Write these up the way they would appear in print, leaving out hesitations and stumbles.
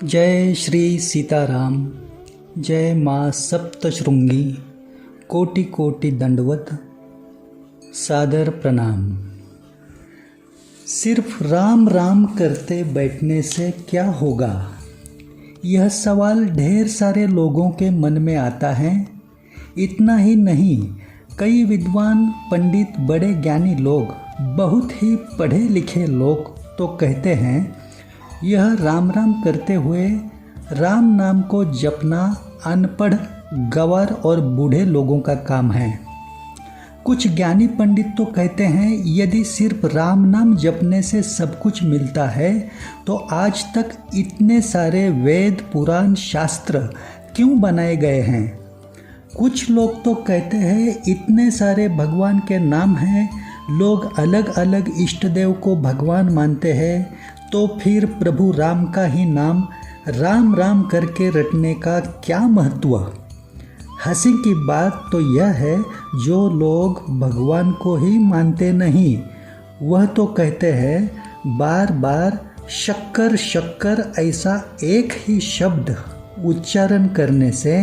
जय श्री सीताराम। जय माँ सप्तशृंगी। कोटि कोटि दंडवत सादर प्रणाम। सिर्फ राम राम करते बैठने से क्या होगा, यह सवाल ढेर सारे लोगों के मन में आता है। इतना ही नहीं, कई विद्वान पंडित, बड़े ज्ञानी लोग, बहुत ही पढ़े लिखे लोग तो कहते हैं यह राम राम करते हुए राम नाम को जपना अनपढ़, गंवार और बूढ़े लोगों का काम है। कुछ ज्ञानी पंडित तो कहते हैं यदि सिर्फ राम नाम जपने से सब कुछ मिलता है तो आज तक इतने सारे वेद, पुराण, शास्त्र क्यों बनाए गए हैं। कुछ लोग तो कहते हैं इतने सारे भगवान के नाम हैं, लोग अलग अलग इष्ट देव को भगवान मानते हैं, तो फिर प्रभु राम का ही नाम राम राम करके रटने का क्या महत्व। हंसी की बात तो यह है, जो लोग भगवान को ही मानते नहीं वह तो कहते हैं बार बार शक्कर शक्कर ऐसा एक ही शब्द उच्चारण करने से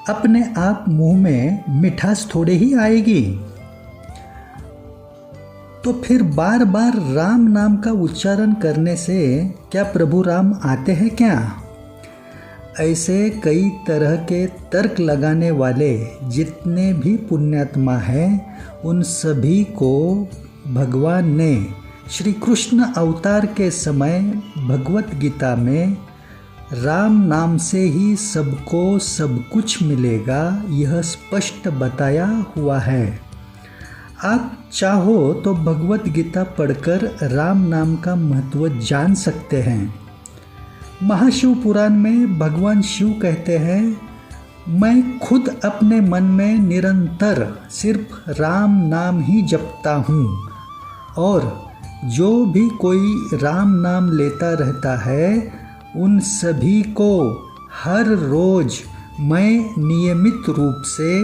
अपने आप मुंह में मिठास थोड़े ही आएगी। तो फिर बार बार राम नाम का उच्चारण करने से क्या प्रभु राम आते हैं क्या? ऐसे कई तरह के तर्क लगाने वाले जितने भी पुण्यात्मा हैं, उन सभी को भगवान ने श्री कृष्ण अवतार के समय भगवत गीता में राम नाम से ही सबको सब कुछ मिलेगा, यह स्पष्ट बताया हुआ है। आप चाहो तो भगवत गीता पढ़कर राम नाम का महत्व जान सकते हैं। महाशिव पुराण में भगवान शिव कहते हैं, मैं खुद अपने मन में निरंतर सिर्फ राम नाम ही जपता हूँ, और जो भी कोई राम नाम लेता रहता है उन सभी को हर रोज मैं नियमित रूप से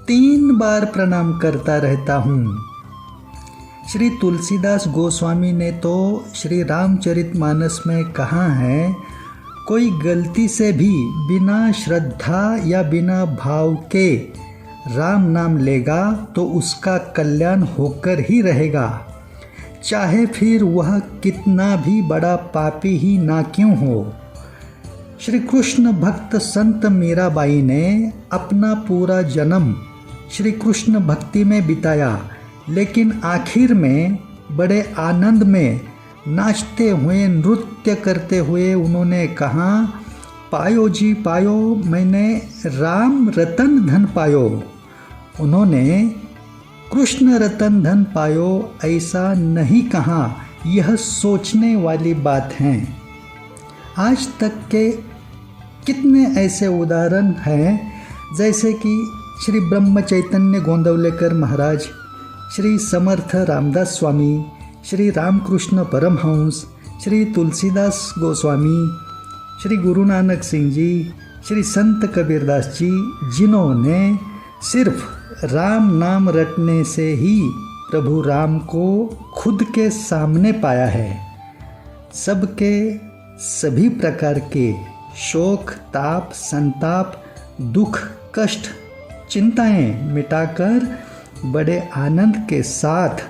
3 बार प्रणाम करता रहता हूँ। श्री तुलसीदास गोस्वामी ने तो श्री रामचरितमानस में कहा है, कोई गलती से भी बिना श्रद्धा या बिना भाव के राम नाम लेगा तो उसका कल्याण होकर ही रहेगा, चाहे फिर वह कितना भी बड़ा पापी ही ना क्यों हो। श्री कृष्ण भक्त संत मीराबाई ने अपना पूरा जन्म श्री कृष्ण भक्ति में बिताया, लेकिन आखिर में बड़े आनंद में नाचते हुए, नृत्य करते हुए उन्होंने कहा, पायो जी पायो, मैंने राम रतन धन पायो। उन्होंने कृष्ण रतन धन पायो ऐसा नहीं कहा, यह सोचने वाली बात है। आज तक के कितने ऐसे उदाहरण हैं, जैसे कि श्री ब्रह्म चैतन्य गोंदवलेकर महाराज, श्री समर्थ रामदास स्वामी, श्री रामकृष्ण परमहंस, श्री तुलसीदास गोस्वामी, श्री गुरु नानक सिंह जी, श्री संत कबीरदास जी, जिन्होंने सिर्फ राम नाम रटने से ही प्रभु राम को खुद के सामने पाया है। सबके सभी प्रकार के शोक, ताप, संताप, दुख, कष्ट, चिंताएं मिटाकर बड़े आनंद के साथ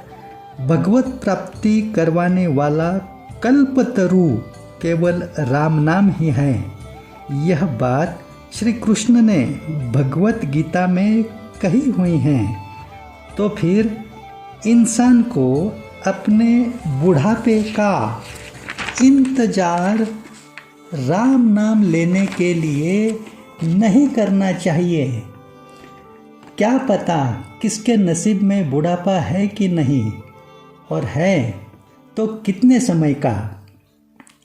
भगवत प्राप्ति करवाने वाला कल्पतरु केवल राम नाम ही है। यह बात श्री कृष्ण ने भगवत गीता में कही हुई है। तो फिर इंसान को अपने बुढ़ापे का इंतजार राम नाम लेने के लिए नहीं करना चाहिए। क्या पता किसके नसीब में बुढ़ापा है कि नहीं, और है तो कितने समय का।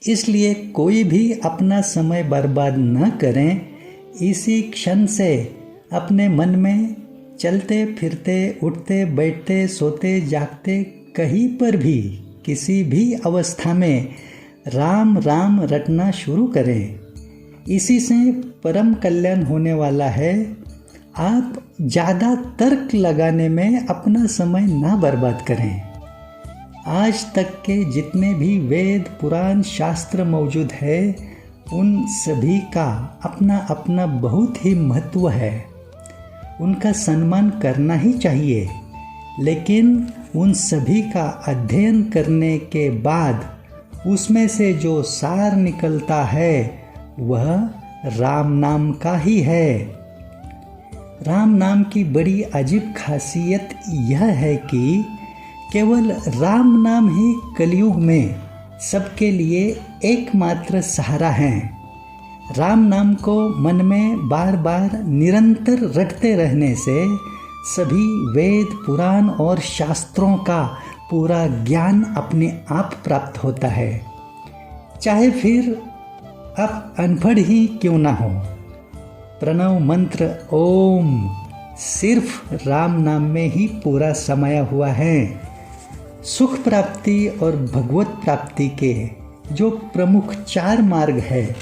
इसलिए कोई भी अपना समय बर्बाद न करें। इसी क्षण से अपने मन में चलते फिरते, उठते बैठते, सोते जागते, कहीं पर भी किसी भी अवस्था में राम राम रटना शुरू करें। इसी से परम कल्याण होने वाला है। आप ज़्यादा तर्क लगाने में अपना समय ना बर्बाद करें। आज तक के जितने भी वेद, पुराण, शास्त्र मौजूद है उन सभी का अपना अपना बहुत ही महत्व है। उनका सम्मान करना ही चाहिए, लेकिन उन सभी का अध्ययन करने के बाद उसमें से जो सार निकलता है वह राम नाम का ही है। राम नाम की बड़ी अजीब खासियत यह है कि केवल राम नाम ही कलयुग में सबके लिए एकमात्र सहारा है। राम नाम को मन में बार बार निरंतर रटते रहने से सभी वेद पुराण और शास्त्रों का पूरा ज्ञान अपने आप प्राप्त होता है, चाहे फिर आप अनपढ़ ही क्यों ना हो। प्रणव मंत्र ओम सिर्फ राम नाम में ही पूरा समाया हुआ है। सुख प्राप्ति और भगवत प्राप्ति के जो प्रमुख 4 मार्ग है,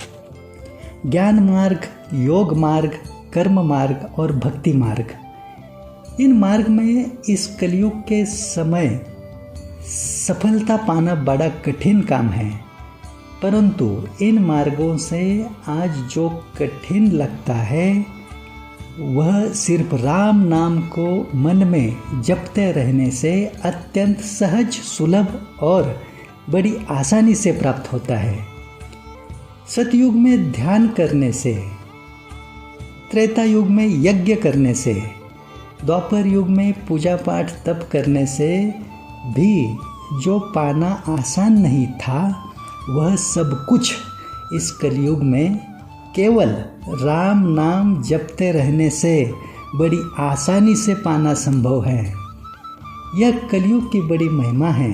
ज्ञान मार्ग, योग मार्ग, कर्म मार्ग और भक्ति मार्ग, इन मार्ग में इस कलयुग के समय सफलता पाना बड़ा कठिन काम है। परंतु इन मार्गों से आज जो कठिन लगता है वह सिर्फ राम नाम को मन में जपते रहने से अत्यंत सहज, सुलभ और बड़ी आसानी से प्राप्त होता है। सतयुग में ध्यान करने से, त्रेता युग में यज्ञ करने से, द्वापर युग में पूजा पाठ तप करने से भी जो पाना आसान नहीं था, वह सब कुछ इस कलयुग में केवल राम नाम जपते रहने से बड़ी आसानी से पाना संभव है। यह कलयुग की बड़ी महिमा है।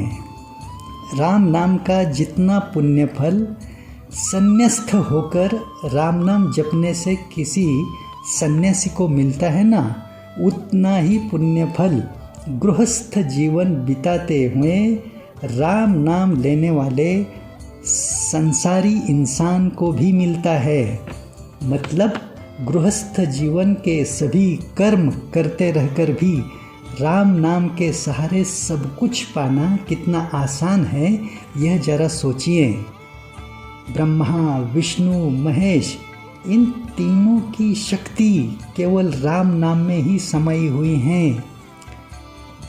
राम नाम का जितना पुण्य फल संन्यास्त होकर राम नाम जपने से किसी सन्यासी को मिलता है ना, उतना ही पुण्य फल गृहस्थ जीवन बिताते हुए राम नाम लेने वाले संसारी इंसान को भी मिलता है। मतलब गृहस्थ जीवन के सभी कर्म करते रहकर भी राम नाम के सहारे सब कुछ पाना कितना आसान है, यह जरा सोचिए। ब्रह्मा, विष्णु, महेश, इन तीनों की शक्ति केवल राम नाम में ही समाई हुई हैं।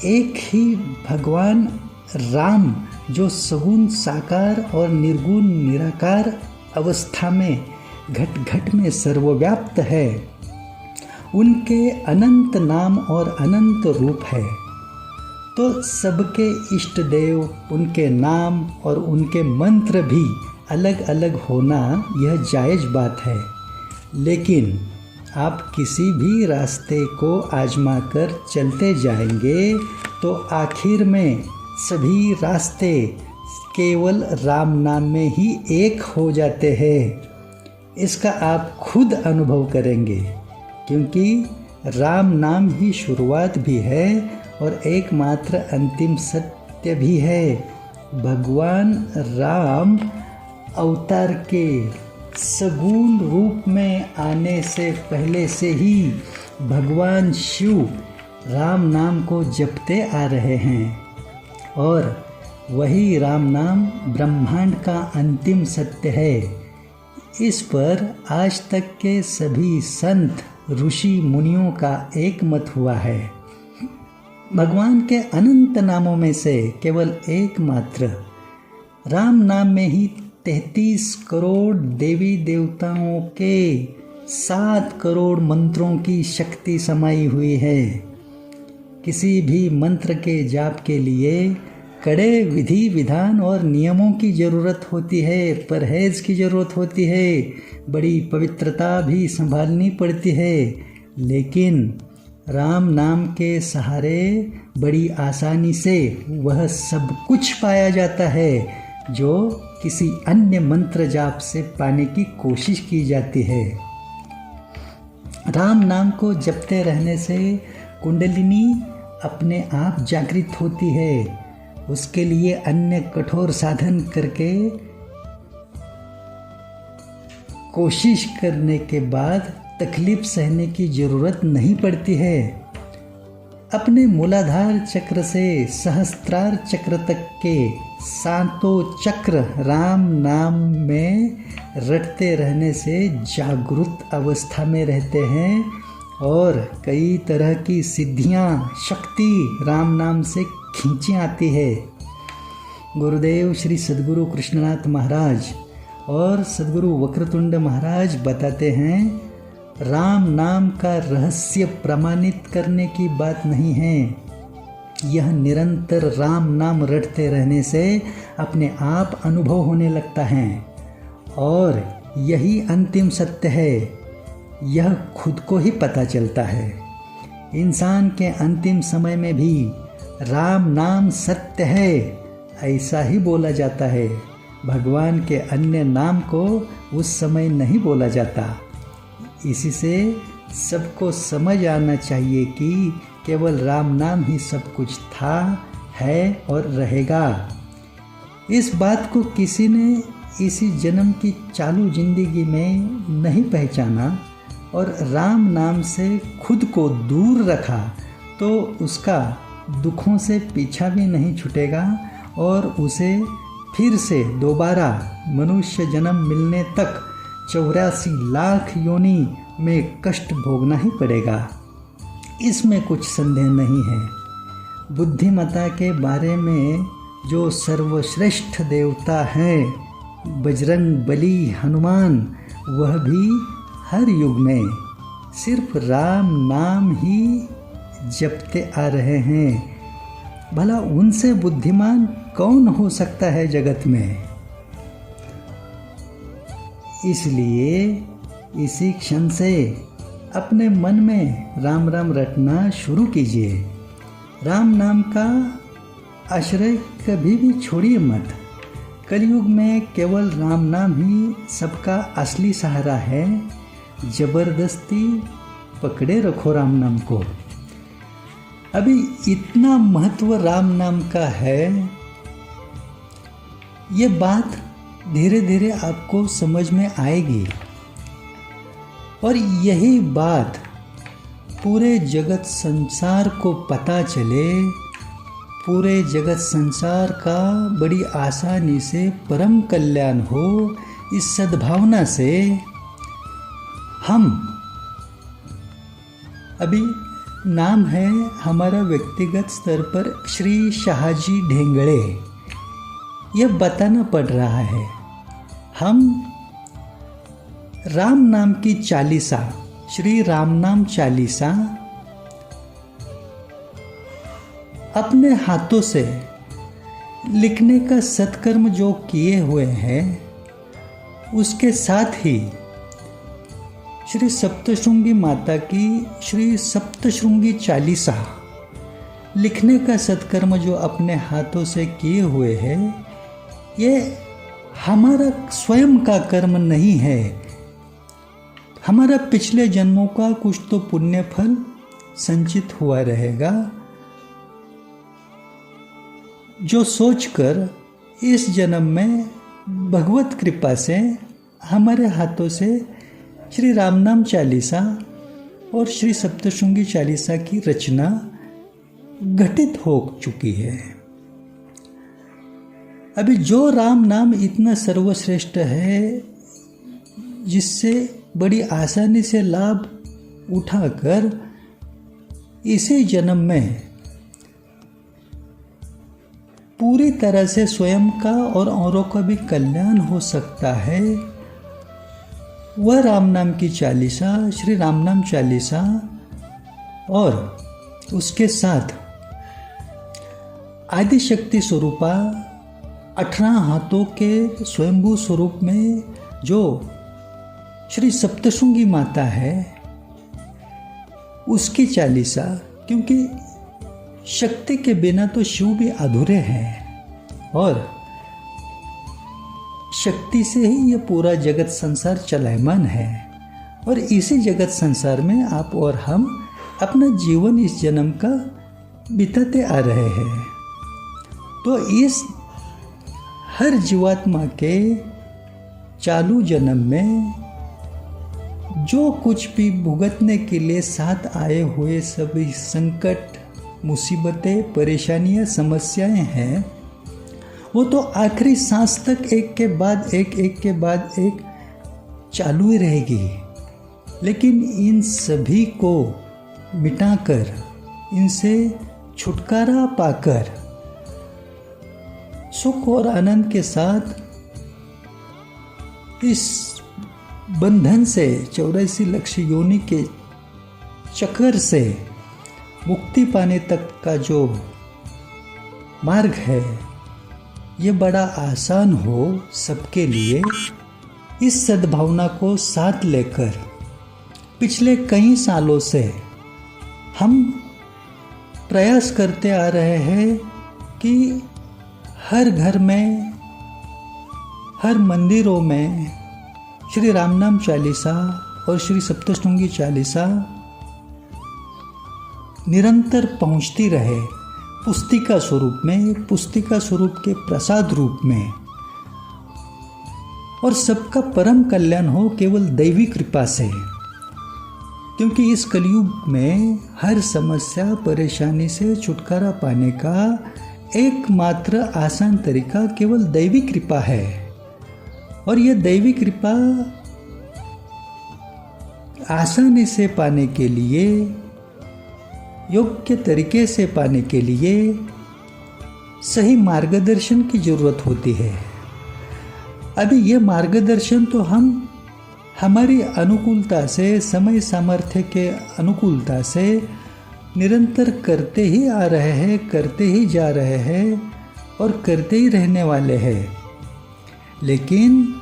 एक ही भगवान राम जो सगुण साकार और निर्गुण निराकार अवस्था में घट घट में सर्वव्याप्त है, उनके अनंत नाम और अनंत रूप है। तो सबके इष्ट देव, उनके नाम और उनके मंत्र भी अलग अलग होना यह जायज़ बात है। लेकिन आप किसी भी रास्ते को आजमा कर चलते जाएंगे तो आखिर में सभी रास्ते केवल राम नाम में ही एक हो जाते हैं। इसका आप खुद अनुभव करेंगे, क्योंकि राम नाम ही शुरुआत भी है और एकमात्र अंतिम सत्य भी है। भगवान राम अवतार के सगुण रूप में आने से पहले से ही भगवान शिव राम नाम को जपते आ रहे हैं और वही राम नाम ब्रह्मांड का अंतिम सत्य है। इस पर आज तक के सभी संत, ऋषि, मुनियों का एक मत हुआ है। भगवान के अनंत नामों में से केवल एकमात्र राम नाम में ही 33 करोड़ देवी देवताओं के 7 करोड़ मंत्रों की शक्ति समाई हुई है। किसी भी मंत्र के जाप के लिए कड़े विधि विधान और नियमों की ज़रूरत होती है, परहेज़ की ज़रूरत होती है, बड़ी पवित्रता भी संभालनी पड़ती है। लेकिन राम नाम के सहारे बड़ी आसानी से वह सब कुछ पाया जाता है जो किसी अन्य मंत्र जाप से पाने की कोशिश की जाती है। राम नाम को जपते रहने से कुंडलिनी अपने आप जागृत होती है। उसके लिए अन्य कठोर साधन करके कोशिश करने के बाद तकलीफ सहने की ज़रूरत नहीं पड़ती है। अपने मूलाधार चक्र से सहस्त्रार चक्र तक के सातों चक्र राम नाम में रटते रहने से जागृत अवस्था में रहते हैं और कई तरह की सिद्धियां, शक्ति राम नाम से खींची आती है। गुरुदेव श्री सद्गुरु कृष्णनाथ महाराज और सद्गुरु वक्रतुंड महाराज बताते हैं, राम नाम का रहस्य प्रमाणित करने की बात नहीं है। यह निरंतर राम नाम रटते रहने से अपने आप अनुभव होने लगता है और यही अंतिम सत्य है। यह खुद को ही पता चलता है। इंसान के अंतिम समय में भी राम नाम सत्य है, ऐसा ही बोला जाता है। भगवान के अन्य नाम को उस समय नहीं बोला जाता। इसी से सबको समझ आना चाहिए कि केवल राम नाम ही सब कुछ था, है और रहेगा। इस बात को किसी ने इसी जन्म की चालू जिंदगी में नहीं पहचाना और राम नाम से खुद को दूर रखा तो उसका दुखों से पीछा भी नहीं छूटेगा और उसे फिर से दोबारा मनुष्य जन्म मिलने तक 84 लाख योनि में कष्ट भोगना ही पड़ेगा। इसमें कुछ संदेह नहीं है। बुद्धिमता के बारे में जो सर्वश्रेष्ठ देवता हैं बजरंग बली हनुमान, वह भी हर युग में सिर्फ राम नाम ही जपते आ रहे हैं। भला उनसे बुद्धिमान कौन हो सकता है जगत में। इसलिए इसी क्षण से अपने मन में राम राम रटना शुरू कीजिए। राम नाम का आश्रय कभी भी छोड़िए मत। कलयुग में केवल राम नाम ही सबका असली सहारा है। जबरदस्ती पकड़े रखो राम नाम को। अभी इतना महत्व राम नाम का है, ये बात धीरे धीरे आपको समझ में आएगी और यही बात पूरे जगत संसार को पता चले, पूरे जगत संसार का बड़ी आसानी से परम कल्याण हो। इस सद्भावना से हम अभी नाम है हमारा व्यक्तिगत स्तर पर श्री शाहजी ढेंगड़े, यह बताना पड़ रहा है। हम राम नाम की चालीसा, श्री राम नाम चालीसा अपने हाथों से लिखने का सत्कर्म जो किए हुए हैं, उसके साथ ही श्री सप्तशृंगी माता की श्री सप्तशृंगी चालीसा लिखने का सत्कर्म जो अपने हाथों से किए हुए हैं, ये हमारा स्वयं का कर्म नहीं है। हमारा पिछले जन्मों का कुछ तो पुण्य फल संचित हुआ रहेगा, जो सोचकर इस जन्म में भगवत कृपा से हमारे हाथों से श्री राम नाम चालीसा और श्री सप्तशृंगी चालीसा की रचना घटित हो चुकी है। अभी जो राम नाम इतना सर्वश्रेष्ठ है, जिससे बड़ी आसानी से लाभ उठाकर इसी जन्म में पूरी तरह से स्वयं का और औरों का भी कल्याण हो सकता है, वह राम नाम की चालीसा, श्री राम नाम चालीसा और उसके साथ आदिशक्ति स्वरूपा 18 हाथों के स्वयंभू स्वरूप में जो श्री सप्तशृंगी माता है, उसकी चालीसा, क्योंकि शक्ति के बिना तो शिव भी अधूरे हैं और शक्ति से ही ये पूरा जगत संसार चलायमान है। और इसी जगत संसार में आप और हम अपना जीवन इस जन्म का बिताते आ रहे हैं। तो इस हर जीवात्मा के चालू जन्म में जो कुछ भी भुगतने के लिए साथ आए हुए सभी संकट, मुसीबतें, परेशानियां, समस्याएं हैं, वो तो आखिरी सांस तक एक के बाद एक चालू ही रहेगी। लेकिन इन सभी को मिटाकर, इनसे छुटकारा पाकर, सुख और आनंद के साथ इस बंधन से, 84 लक्ष्य योनि के चक्कर से मुक्ति पाने तक का जो मार्ग है, ये बड़ा आसान हो सबके लिए। इस सद्भावना को साथ लेकर पिछले कई सालों से हम प्रयास करते आ रहे हैं कि हर घर में, हर मंदिरों में श्री राम नाम चालीसा और श्री सप्तशृंगी चालीसा निरंतर पहुंचती रहे, पुस्तिका स्वरूप में, पुस्तिका स्वरूप के प्रसाद रूप में, और सबका परम कल्याण हो केवल दैवी कृपा से। क्योंकि इस कलयुग में हर समस्या, परेशानी से छुटकारा पाने का एकमात्र आसान तरीका केवल दैवी कृपा है। और यह दैवी कृपा आसानी से पाने के लिए, योग्य तरीके से पाने के लिए सही मार्गदर्शन की जरूरत होती है। अभी ये मार्गदर्शन तो हम हमारी अनुकूलता से, समय सामर्थ्य के अनुकूलता से निरंतर करते ही आ रहे हैं, करते ही जा रहे हैं और करते ही रहने वाले हैं। लेकिन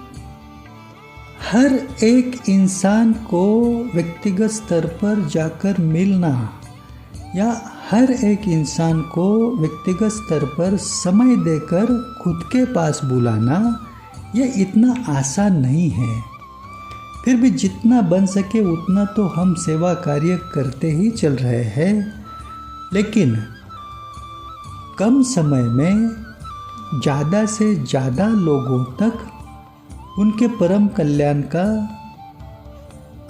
हर एक इंसान को व्यक्तिगत स्तर पर जाकर मिलना, या हर एक इंसान को व्यक्तिगत स्तर पर समय देकर खुद के पास बुलाना, ये इतना आसान नहीं है। फिर भी जितना बन सके उतना तो हम सेवा कार्य करते ही चल रहे हैं। लेकिन कम समय में ज़्यादा से ज़्यादा लोगों तक उनके परम कल्याण का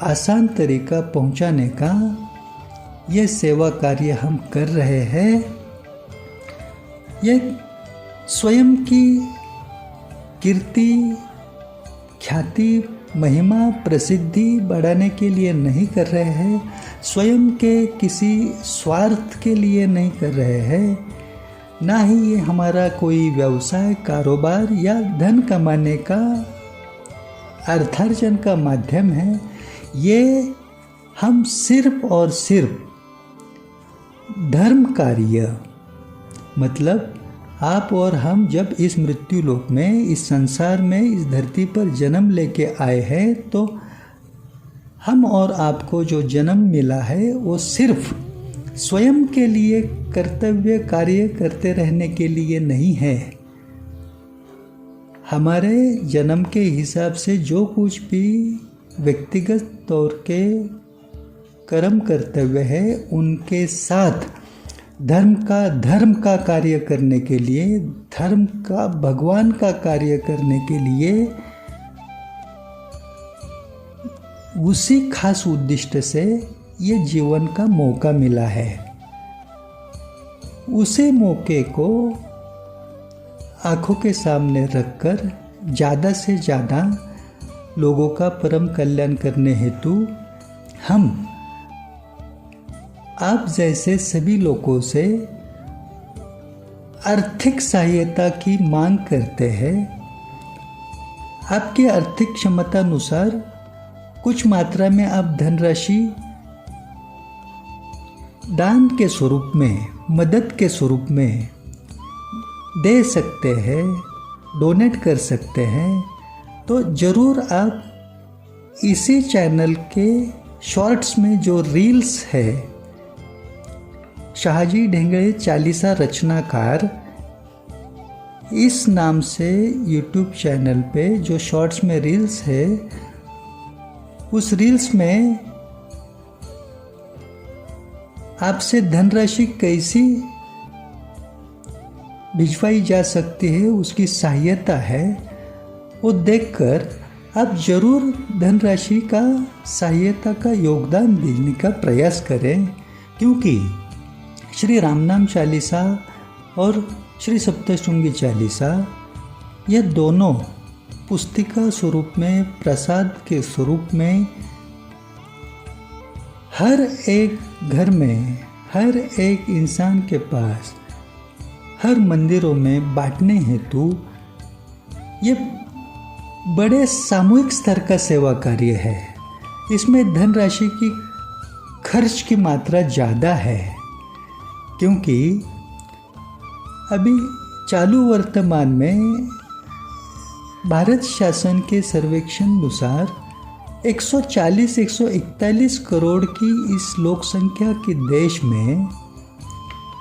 आसान तरीका पहुंचाने का ये सेवा कार्य हम कर रहे हैं। ये स्वयं की कीर्ति, ख्याति, महिमा, प्रसिद्धि बढ़ाने के लिए नहीं कर रहे हैं, स्वयं के किसी स्वार्थ के लिए नहीं कर रहे हैं, ना ही ये हमारा कोई व्यवसाय, कारोबार या धन कमाने का, अर्थार्जन का माध्यम है। ये हम सिर्फ और सिर्फ धर्म कार्य, मतलब आप और हम जब इस मृत्यु लोक में, इस संसार में, इस धरती पर जन्म लेके आए हैं, तो हम और आपको जो जन्म मिला है वो सिर्फ स्वयं के लिए कर्तव्य कार्य करते रहने के लिए नहीं है। हमारे जन्म के हिसाब से जो कुछ भी व्यक्तिगत तौर के कर्म कर्तव्य है, उनके साथ धर्म का कार्य करने के लिए, धर्म का, भगवान का कार्य करने के लिए, उसी खास उद्देश्य से ये जीवन का मौका मिला है। उसे मौके को आंखों के सामने रखकर ज़्यादा से ज़्यादा लोगों का परम कल्याण करने हेतु हम आप जैसे सभी लोगों से आर्थिक सहायता की मांग करते हैं। आपकी आर्थिक क्षमता अनुसार कुछ मात्रा में आप धनराशि दान के स्वरूप में, मदद के स्वरूप में दे सकते हैं, डोनेट कर सकते हैं। तो ज़रूर आप इसी चैनल के शॉर्ट्स में जो रील्स है, शाहजी ढेंगड़े चालीसा रचनाकार, इस नाम से यूट्यूब चैनल पे जो शॉर्ट्स में रील्स है, उस रील्स में आपसे धनराशि कैसी भिजवाई जा सकती है, उसकी सहायता है, वो देखकर आप जरूर धनराशि का, सहायता का योगदान देने का प्रयास करें। क्योंकि श्री रामनाम चालीसा और श्री सप्तशृंगी चालीसा, यह दोनों पुस्तिका स्वरूप में, प्रसाद के स्वरूप में हर एक घर में, हर एक इंसान के पास, हर मंदिरों में बांटने हेतु ये बड़े सामूहिक स्तर का सेवा कार्य है। इसमें धनराशि की खर्च की मात्रा ज़्यादा है, क्योंकि अभी चालू वर्तमान में भारत शासन के सर्वेक्षण अनुसार 140-141 करोड़ की इस लोक संख्या के देश में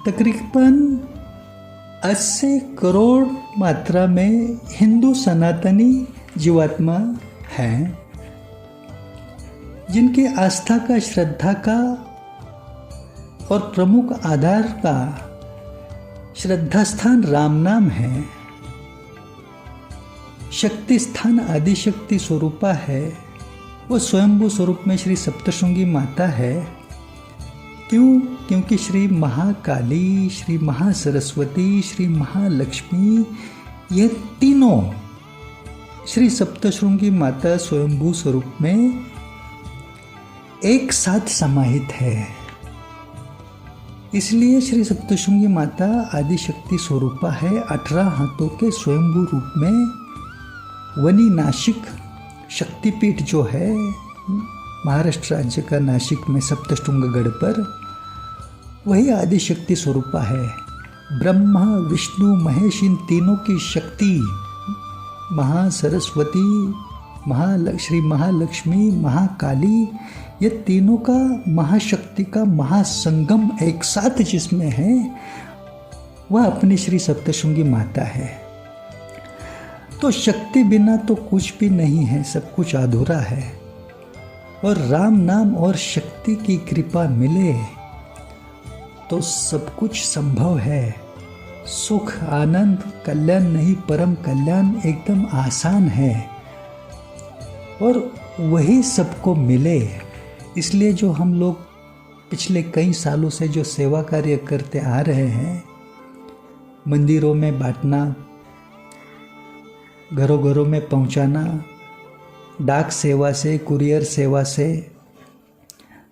तकरीबन 80 करोड़ मात्रा में हिंदू सनातनी जीवात्मा हैं, जिनकी आस्था का, श्रद्धा का और प्रमुख आधार का श्रद्धा स्थान राम नाम है। शक्ति स्थान आदिशक्ति स्वरूपा है, वो स्वयंभू स्वरूप में श्री सप्तशृंगी माता है। क्यों? क्योंकि श्री महाकाली, श्री महासरस्वती, श्री महालक्ष्मी, ये तीनों श्री सप्तशृंगी माता स्वयंभू स्वरूप में एक साथ समाहित है। इसलिए श्री सप्तशृंगी माता आदिशक्ति स्वरूपा है। 18 हाथों के स्वयंभू रूप में वनी नासिक शक्तिपीठ जो है महाराष्ट्र राज्य का नासिक में सप्तशृंगगढ़ पर, वही आदिशक्ति स्वरूपा है। ब्रह्मा, विष्णु, महेश, इन तीनों की शक्ति, महासरस्वती, श्री महालक्ष्मी, महाकाली, ये तीनों का महाशक्ति का महासंगम एक साथ जिसमें है, वह अपनी श्री सप्तशृंगी माता है। तो शक्ति बिना तो कुछ भी नहीं है, सब कुछ अधूरा है। और राम नाम और शक्ति की कृपा मिले तो सब कुछ संभव है। सुख, आनंद, कल्याण नहीं परम कल्याण एकदम आसान है, और वही सबको मिले। इसलिए जो हम लोग पिछले कई सालों से जो सेवा कार्य करते आ रहे हैं, मंदिरों में बांटना, घरों घरों में पहुंचाना, डाक सेवा से, कुरियर सेवा से,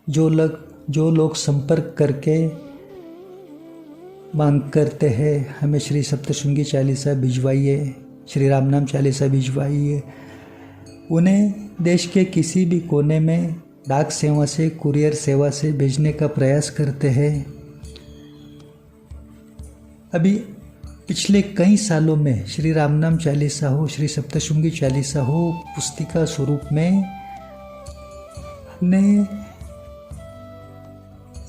जो लोग संपर्क करके मांग करते हैं हमें श्री सप्तशृंगी चालीसा भिजवाइए, श्री रामनाम चालीसा भिजवाइए, उन्हें देश के किसी भी कोने में डाक सेवा से, कुरियर सेवा से भेजने का प्रयास करते हैं। अभी पिछले कई सालों में श्री रामनाम चालीसा हो, श्री सप्तशृंगी चालीसा हो, पुस्तिका स्वरूप में हमने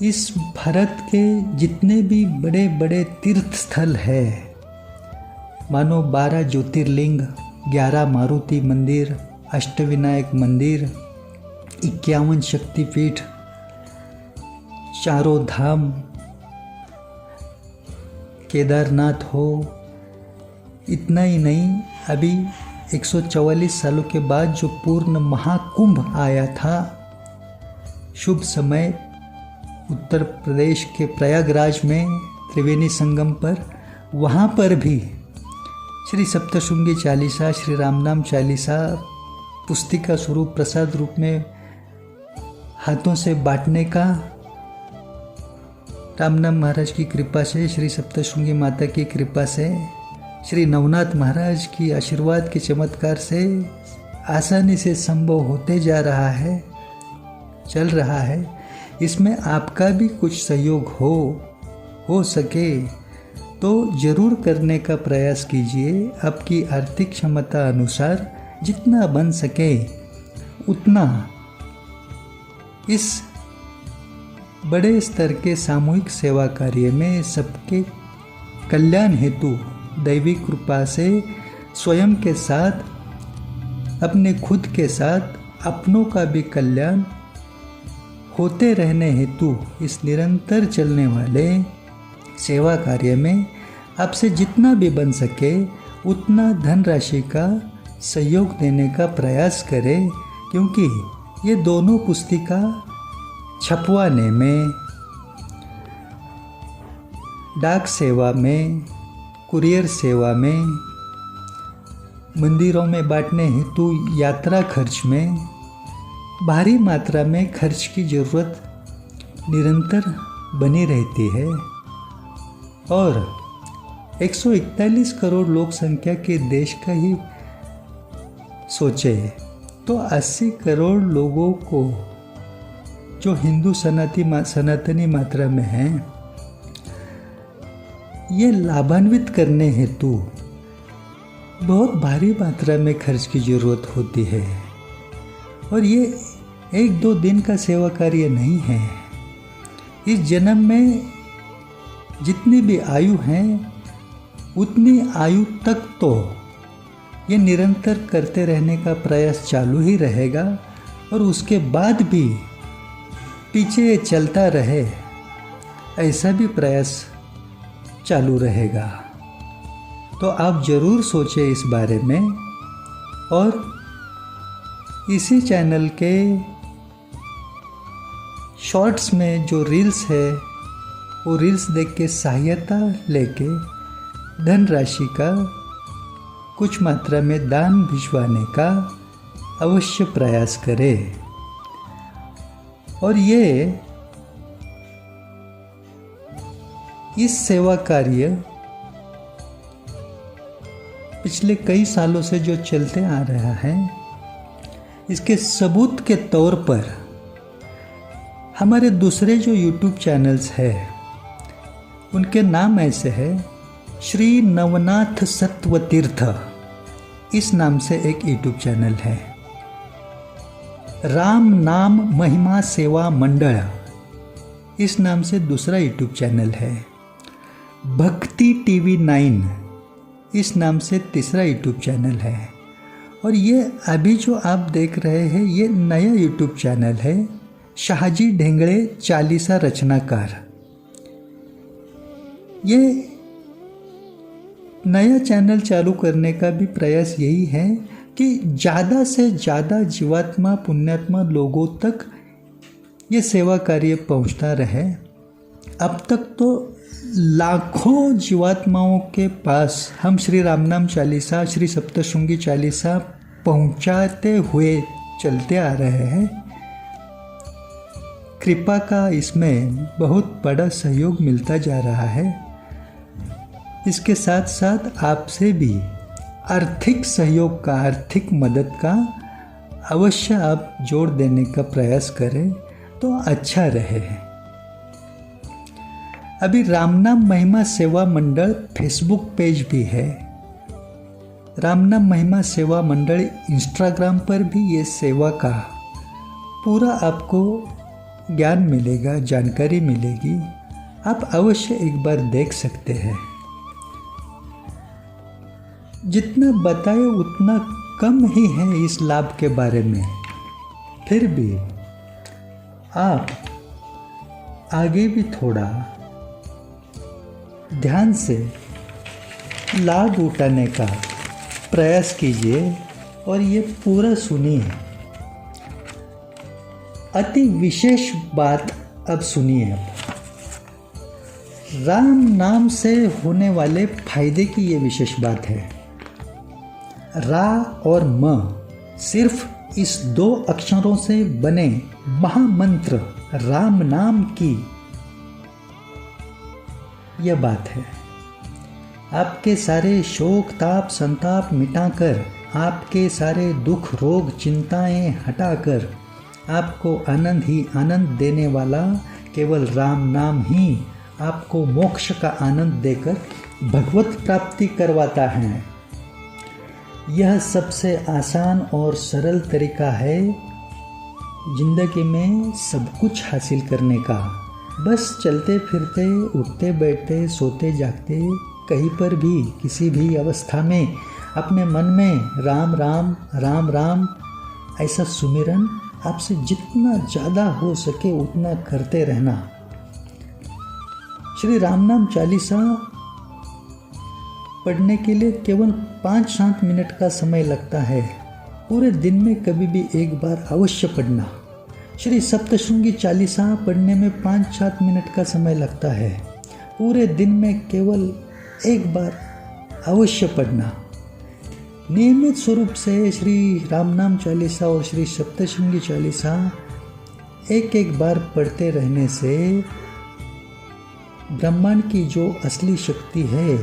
इस भारत के जितने भी बड़े बड़े तीर्थ स्थल है, मानो 12 ज्योतिर्लिंग, 11 मारुति मंदिर, अष्टविनायक मंदिर, 51 शक्तिपीठ, चारों धाम, केदारनाथ हो, इतना ही नहीं, अभी 144 सालों के बाद जो पूर्ण महाकुंभ आया था, शुभ समय उत्तर प्रदेश के प्रयागराज में त्रिवेणी संगम पर, वहाँ पर भी श्री सप्तशृंगी चालीसा, श्री रामनाम चालीसा पुस्तिका स्वरूप प्रसाद रूप में हाथों से बांटने का रामनाम महाराज की कृपा से, श्री सप्तशृंगी माता की कृपा से, श्री नवनाथ महाराज की आशीर्वाद के चमत्कार से आसानी से संभव होते जा रहा है, चल रहा है। इसमें आपका भी कुछ सहयोग हो सके तो ज़रूर करने का प्रयास कीजिए। आपकी आर्थिक क्षमता अनुसार जितना बन सके उतना इस बड़े स्तर के सामूहिक सेवा कार्य में सबके कल्याण हेतु दैवी कृपा से स्वयं के साथ, अपने खुद के साथ अपनों का भी कल्याण होते रहने हेतु इस निरंतर चलने वाले सेवा कार्य में आपसे जितना भी बन सके उतना धनराशि का सहयोग देने का प्रयास करें, क्योंकि ये दोनों पुस्तिका छपवाने में डाक सेवा में, कुरियर सेवा में, मंदिरों में बांटने हेतु यात्रा खर्च में भारी मात्रा में खर्च की ज़रूरत निरंतर बनी रहती है। और 141 करोड़ लोक संख्या के देश का ही सोचे तो 80 करोड़ लोगों को जो हिंदू सनातनी मात्रा में हैं, ये लाभान्वित करने हेतु बहुत भारी मात्रा में खर्च की ज़रूरत होती है। और ये 1-2 दिन का सेवा कार्य नहीं है। इस जन्म में जितनी भी आयु है उतनी आयु तक तो ये निरंतर करते रहने का प्रयास चालू ही रहेगा और उसके बाद भी पीछे चलता रहे ऐसा भी प्रयास चालू रहेगा। तो आप ज़रूर सोचें इस बारे में और इसी चैनल के शॉर्ट्स में जो रील्स है वो रील्स देख के सहायता लेके धनराशि का कुछ मात्रा में दान भिजवाने का अवश्य प्रयास करें। और ये इस सेवा कार्य पिछले कई सालों से जो चलते आ रहा है, इसके सबूत के तौर पर हमारे दूसरे जो YouTube चैनल्स हैं उनके नाम ऐसे है, श्री नवनाथ सत्वतीर्थ इस नाम से एक YouTube चैनल है, राम नाम महिमा सेवा मंडल इस नाम से दूसरा YouTube चैनल है, भक्ति TV 9 इस नाम से तीसरा YouTube चैनल है। और ये अभी जो आप देख रहे हैं ये नया YouTube चैनल है, शाहजी ढेंगड़े चालीसा रचनाकार। ये नया चैनल चालू करने का भी प्रयास यही है कि ज़्यादा से ज़्यादा जीवात्मा पुण्यात्मा लोगों तक ये सेवा कार्य पहुंचता रहे। अब तक तो लाखों जीवात्माओं के पास हम श्री रामनाम चालीसा, श्री सप्तशृंगी चालीसा पहुंचाते हुए चलते आ रहे हैं। कृपा का इसमें बहुत बड़ा सहयोग मिलता जा रहा है। इसके साथ साथ आपसे भी आर्थिक सहयोग का, आर्थिक मदद का अवश्य आप जोड़ देने का प्रयास करें तो अच्छा रहे। अभी रामनाम महिमा सेवा मंडल फेसबुक पेज भी है, रामनाम महिमा सेवा मंडल इंस्टाग्राम पर भी ये सेवा का पूरा आपको ज्ञान मिलेगा, जानकारी मिलेगी। आप अवश्य एक बार देख सकते हैं। जितना बताए उतना कम ही है इस लाभ के बारे में, फिर भी आप आगे भी थोड़ा ध्यान से लाभ उठाने का प्रयास कीजिए और ये पूरा सुनिए। अति विशेष बात अब सुनिए। राम नाम से होने वाले फायदे की ये विशेष बात है। रा और म सिर्फ इस 2 अक्षरों से बने महामंत्र राम नाम की यह बात है। आपके सारे शोक ताप संताप मिटाकर, आपके सारे दुख रोग चिंताएं हटाकर आपको आनंद ही आनंद देने वाला केवल राम नाम ही आपको मोक्ष का आनंद देकर भगवत प्राप्ति करवाता है। यह सबसे आसान और सरल तरीका है जिंदगी में सब कुछ हासिल करने का। बस चलते फिरते, उठते बैठते, सोते जागते, कहीं पर भी किसी भी अवस्था में अपने मन में राम राम राम राम ऐसा सुमिरन आपसे जितना ज़्यादा हो सके उतना करते रहना। श्री रामनाम चालीसा पढ़ने के लिए केवल 5-7 मिनट का समय लगता है। पूरे दिन में कभी भी एक बार अवश्य पढ़ना। श्री सप्तशृंगी चालीसा पढ़ने में 5-7 मिनट का समय लगता है। पूरे दिन में केवल एक बार अवश्य पढ़ना। नियमित स्वरूप से श्री राम नाम चालीसा और श्री सप्तशृंगी चालीसा एक एक बार पढ़ते रहने से ब्रह्मांड की जो असली शक्ति है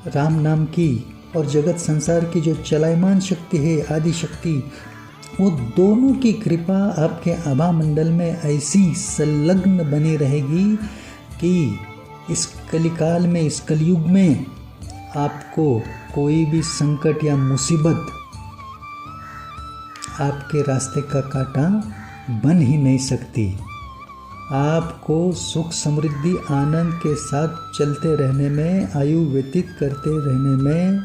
राम नाम की और जगत संसार की जो चलायमान शक्ति है आदि शक्ति, वो दोनों की कृपा आपके आभा मंडल में ऐसी संलग्न बनी रहेगी कि इस कलिकाल में, इस कलयुग में आपको कोई भी संकट या मुसीबत आपके रास्ते का कांटा बन ही नहीं सकती। आपको सुख समृद्धि आनंद के साथ चलते रहने में, आयु व्यतीत करते रहने में,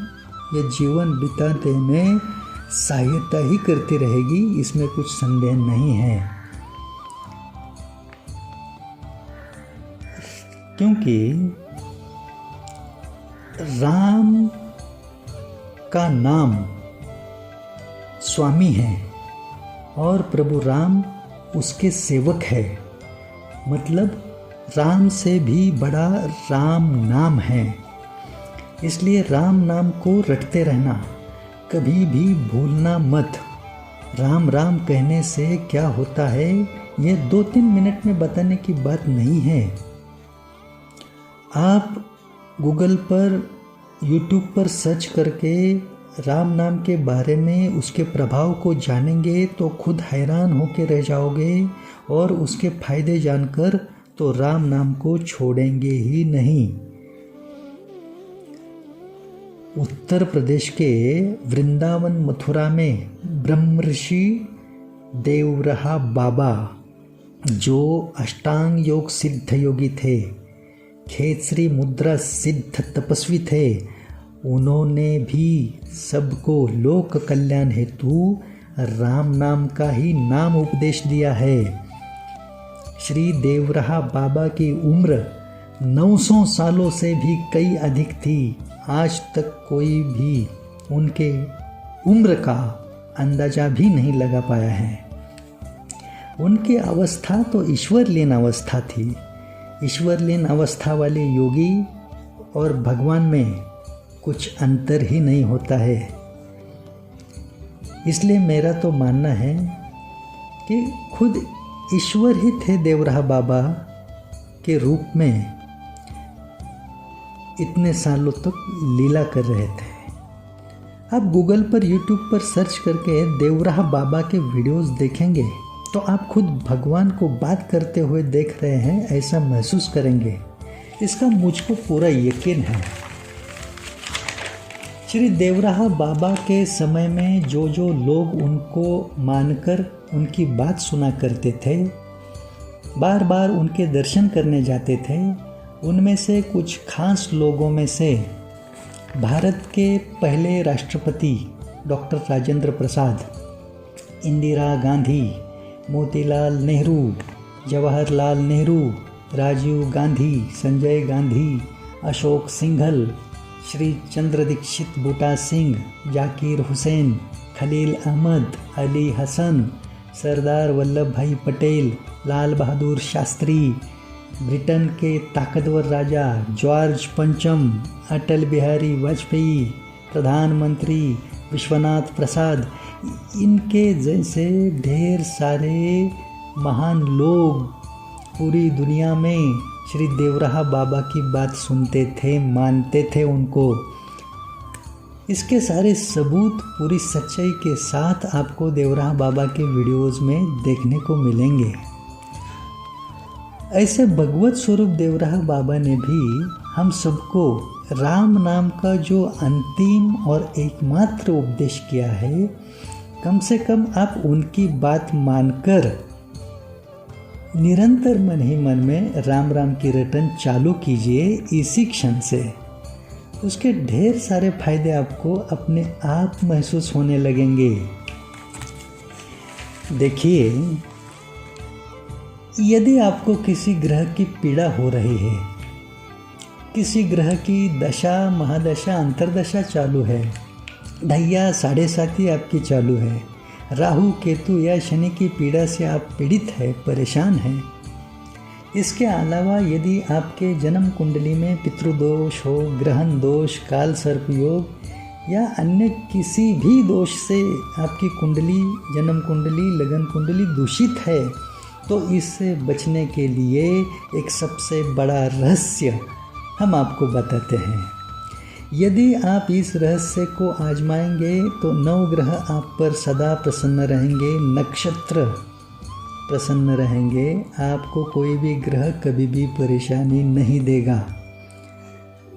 ये जीवन बिताने में सहायता ही करती रहेगी, इसमें कुछ संदेह नहीं है। क्योंकि राम का नाम स्वामी है और प्रभु राम उसके सेवक है। मतलब राम से भी बड़ा राम नाम है। इसलिए राम नाम को रटते रहना, कभी भी भूलना मत। राम राम कहने से क्या होता है ये 2-3 मिनट में बताने की बात नहीं है। आप गूगल पर, यूट्यूब पर सर्च करके राम नाम के बारे में, उसके प्रभाव को जानेंगे तो खुद हैरान होकर रह जाओगे और उसके फायदे जानकर तो राम नाम को छोड़ेंगे ही नहीं। उत्तर प्रदेश के वृंदावन मथुरा में ब्रह्मर्षि देवरहा बाबा, जो अष्टांग योग सिद्ध योगी थे, खेतश्री मुद्रा सिद्ध तपस्वी थे, उन्होंने भी सबको लोक कल्याण हेतु राम नाम का ही नाम उपदेश दिया है। श्री देवरहा बाबा की उम्र 900 सालों से भी कई अधिक थी। आज तक कोई भी उनके उम्र का अंदाजा भी नहीं लगा पाया है। उनकी अवस्था तो ईश्वरलीन अवस्था थी। ईश्वरलीन अवस्था वाले योगी और भगवान में कुछ अंतर ही नहीं होता है। इसलिए मेरा तो मानना है कि खुद ईश्वर ही थे देवरहा बाबा के रूप में, इतने सालों तक लीला कर रहे थे। आप गूगल पर, यूट्यूब पर सर्च करके देवरहा बाबा के वीडियोस देखेंगे तो आप खुद भगवान को बात करते हुए देख रहे हैं ऐसा महसूस करेंगे। इसका मुझको पूरा यकीन है। श्री देवरहा बाबा के समय में जो लोग उनको मानकर उनकी बात सुना करते थे, बार बार उनके दर्शन करने जाते थे, उनमें से कुछ खास लोगों में से भारत के पहले राष्ट्रपति डॉक्टर राजेंद्र प्रसाद, इंदिरा गांधी, मोतीलाल नेहरू, जवाहरलाल नेहरू, राजीव गांधी, संजय गांधी, अशोक सिंघल, श्री चंद्र दीक्षित बूटा सिंह, जाकिर हुसैन, खलील अहमद, अली हसन, सरदार वल्लभ भाई पटेल, लाल बहादुर शास्त्री, ब्रिटेन के ताकतवर राजा जॉर्ज पंचम, अटल बिहारी वाजपेयी, प्रधानमंत्री विश्वनाथ प्रसाद, इनके जैसे ढेर सारे महान लोग पूरी दुनिया में श्री देवरहा बाबा की बात सुनते थे, मानते थे उनको। इसके सारे सबूत पूरी सच्चाई के साथ आपको देवरहा बाबा के वीडियोस में देखने को मिलेंगे। ऐसे भगवत स्वरूप देवरहा बाबा ने भी हम सबको राम नाम का जो अंतिम और एकमात्र उपदेश किया है, कम से कम आप उनकी बात मानकर निरंतर मन ही मन में राम राम की रटन चालू कीजिए इसी क्षण से। उसके ढेर सारे फायदे आपको अपने आप महसूस होने लगेंगे। देखिए, यदि आपको किसी ग्रह की पीड़ा हो रही है, किसी ग्रह की दशा, महादशा, अंतरदशा चालू है, ढैया 7.5 आपकी चालू है, राहु केतु या शनि की पीड़ा से आप पीड़ित है, परेशान हैं, इसके अलावा यदि आपके जन्म कुंडली में पितृदोष हो, ग्रहण दोष, काल सर्प योग या अन्य किसी भी दोष से आपकी कुंडली, जन्म कुंडली, लगन कुंडली दूषित है, तो इससे बचने के लिए एक सबसे बड़ा रहस्य हम आपको बताते हैं। यदि आप इस रहस्य को आजमाएंगे तो नवग्रह आप पर सदा प्रसन्न रहेंगे, नक्षत्र प्रसन्न रहेंगे, आपको कोई भी ग्रह कभी भी परेशानी नहीं देगा।